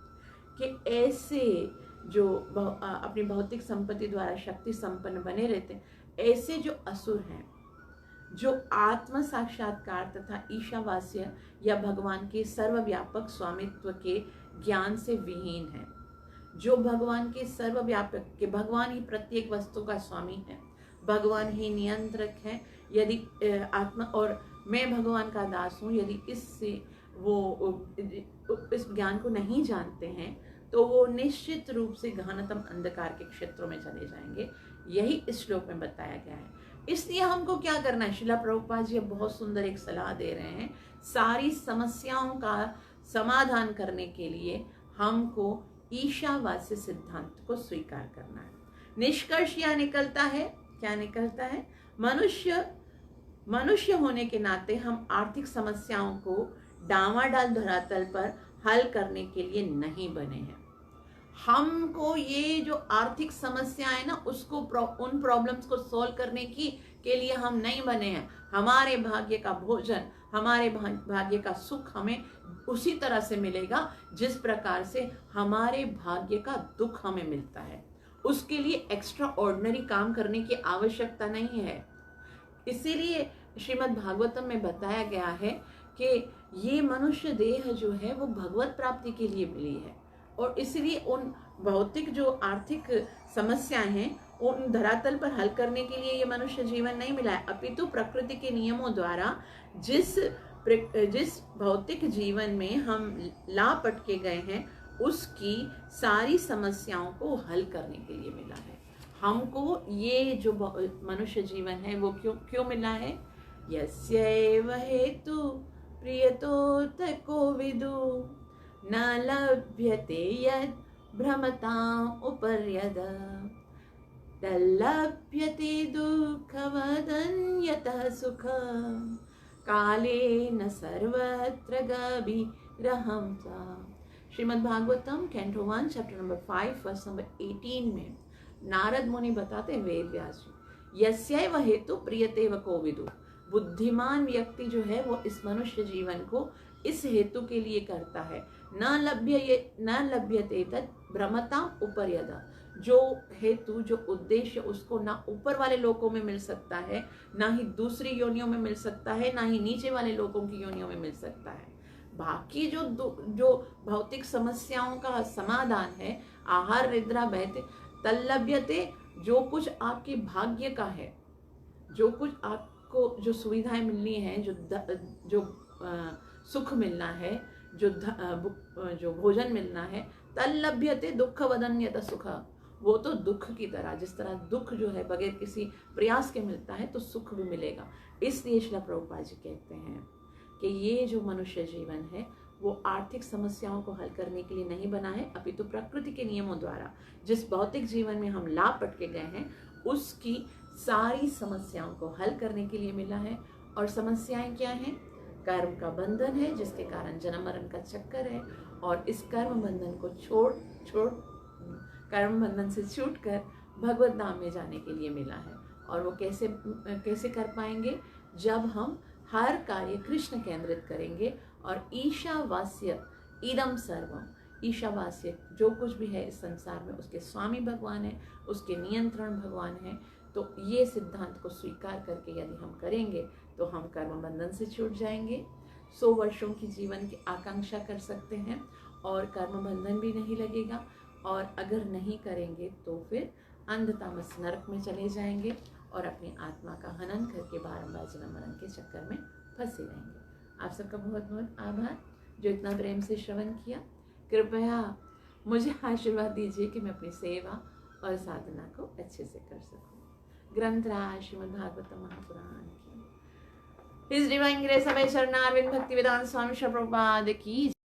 कि ऐसे जो अपनी भौतिक संपत्ति द्वारा शक्ति संपन्न बने रहते हैं, ऐसे जो असुर हैं, जो आत्म साक्षात्कार तथा ईशावास्य या भगवान के सर्वव्यापक स्वामित्व के ज्ञान से विहीन है, जो भगवान के सर्वव्यापक के भगवान ही प्रत्येक वस्तु का स्वामी है, भगवान ही नियंत्रक है। यदि आत्मा और मैं भगवान का दास हूँ, यदि इससे वो इस ज्ञान को नहीं जानते हैं, तो वो निश्चित रूप से गहनतम अंधकार के क्षेत्रों में चले जाएंगे। यही इस श्लोक में बताया गया है। इसलिए हमको क्या करना है, श्रील प्रभुपाद जी बहुत सुंदर एक सलाह दे रहे हैं। सारी समस्याओं का समाधान करने के लिए हमको ईशावास्य सिद्धांत को स्वीकार करना है। निष्कर्ष यह निकलता है, क्या निकलता है, मनुष्य होने के नाते हम आर्थिक समस्याओं को डामाडाल धरातल पर हल करने के लिए नहीं बने हैं। हमको ये जो आर्थिक समस्याएं ना, उसको उन प्रॉब्लम्स को सॉल्व करने के लिए हम नहीं बने हैं। हमारे भाग्य का भोजन, हमारे भाग्य का सुख हमें उसी तरह से मिलेगा जिस प्रकार से हमारे भाग्य का दुख हमें मिलता है। उसके लिए एक्स्ट्रा ऑर्डिनरी काम करने की आवश्यकता नहीं है। इसीलिए श्रीमद् भागवतम में बताया गया है कि ये मनुष्य देह जो है वो भगवत प्राप्ति के लिए मिली है, और इसलिए उन भौतिक जो आर्थिक समस्याएं हैं उन धरातल पर हल करने के लिए ये मनुष्य जीवन नहीं मिला है, अपितु प्रकृति के नियमों द्वारा जिस भौतिक जीवन में हम लापट के गए हैं, उसकी सारी समस्याओं को हल करने के लिए मिला है। हमको ये जो मनुष्य जीवन है वो क्यों मिला है, यस्यैव हेतु प्रियतोऽर्थको विदु न लभ्यते यद् भ्रमताम् उपर्यद तल्लभ्यते दुःखवदन्यतः सुखम् कालेन सर्वत्र गभीरहं सा। Shrimad Bhagavatam canto 1 chapter number 5 verse number 18 में नारद मुनि बताते हैं वेद व्यास जी, यस्यैव हेतु प्रियतेव को विदु। बुद्धिमान व्यक्ति जो है वो इस मनुष्य जीवन को इस हेतु के लिए करता है, न लभ्यते तत् भ्रमता उपर्यदा। जो हेतु, जो उद्देश्य उसको ना ऊपर वाले लोकों में मिल सकता है, ना ही दूसरी योनियों में मिल सकता है, ना ही नीचे वाले लोकों की योनियों में मिल सकता है। बाकी जो भौतिक समस्याओं का समाधान है, आहार निद्रा भयते तल्लभ्यते, जो कुछ आपके भाग्य का है, जो कुछ आपको जो सुविधाएं मिलनी है, जो सुख मिलना है, जो भोजन मिलना है, तल्लभ्यते दुःख वदन्यत सुख, वो तो दुख की तरह, जिस तरह दुख जो है बगैर किसी प्रयास के मिलता है तो सुख भी मिलेगा। इसलिए श्रील प्रभुपाद जी कहते हैं कि ये जो मनुष्य जीवन है वो आर्थिक समस्याओं को हल करने के लिए नहीं बना है, अपितु प्रकृति के नियमों द्वारा जिस भौतिक जीवन में हम लापट के गए हैं उसकी सारी समस्याओं को हल करने के लिए मिला है। और समस्याएं क्या हैं? कर्म का बंधन है जिसके कारण जन्म मरण का चक्कर है, और इस कर्म बंधन को छोड़ कर्म बंधन से छूटकर भगवत धाम में जाने के लिए मिला है। और वो कैसे कर पाएंगे? जब हम हर कार्य कृष्ण केंद्रित करेंगे और ईशावास्य इदम सर्वम, ईशावास्य जो कुछ भी है इस संसार में उसके स्वामी भगवान है, उसके नियंत्रण भगवान है। तो ये सिद्धांत को स्वीकार करके यदि हम करेंगे तो हम कर्म बंधन से छूट जाएंगे, 100 वर्षों की जीवन की आकांक्षा कर सकते हैं और कर्म बंधन भी नहीं लगेगा। और अगर नहीं करेंगे तो फिर अंधतामस नरक में चले जाएंगे और अपनी आत्मा का हनन करके बारंबार जन्म मरण के चक्कर में फंसे रहेंगे। आप सबका बहुत बहुत आभार जो इतना प्रेम से श्रवण किया। कृपया मुझे आशीर्वाद दीजिए कि मैं अपनी सेवा और साधना को अच्छे से कर सकूं। ग्रंथराज श्रीमद् भागवतम महापुराण की, हिज डिवाइन ग्रेस अभय चरणारविंद भक्ति वेदांत स्वामी श्री प्रभुपाद की।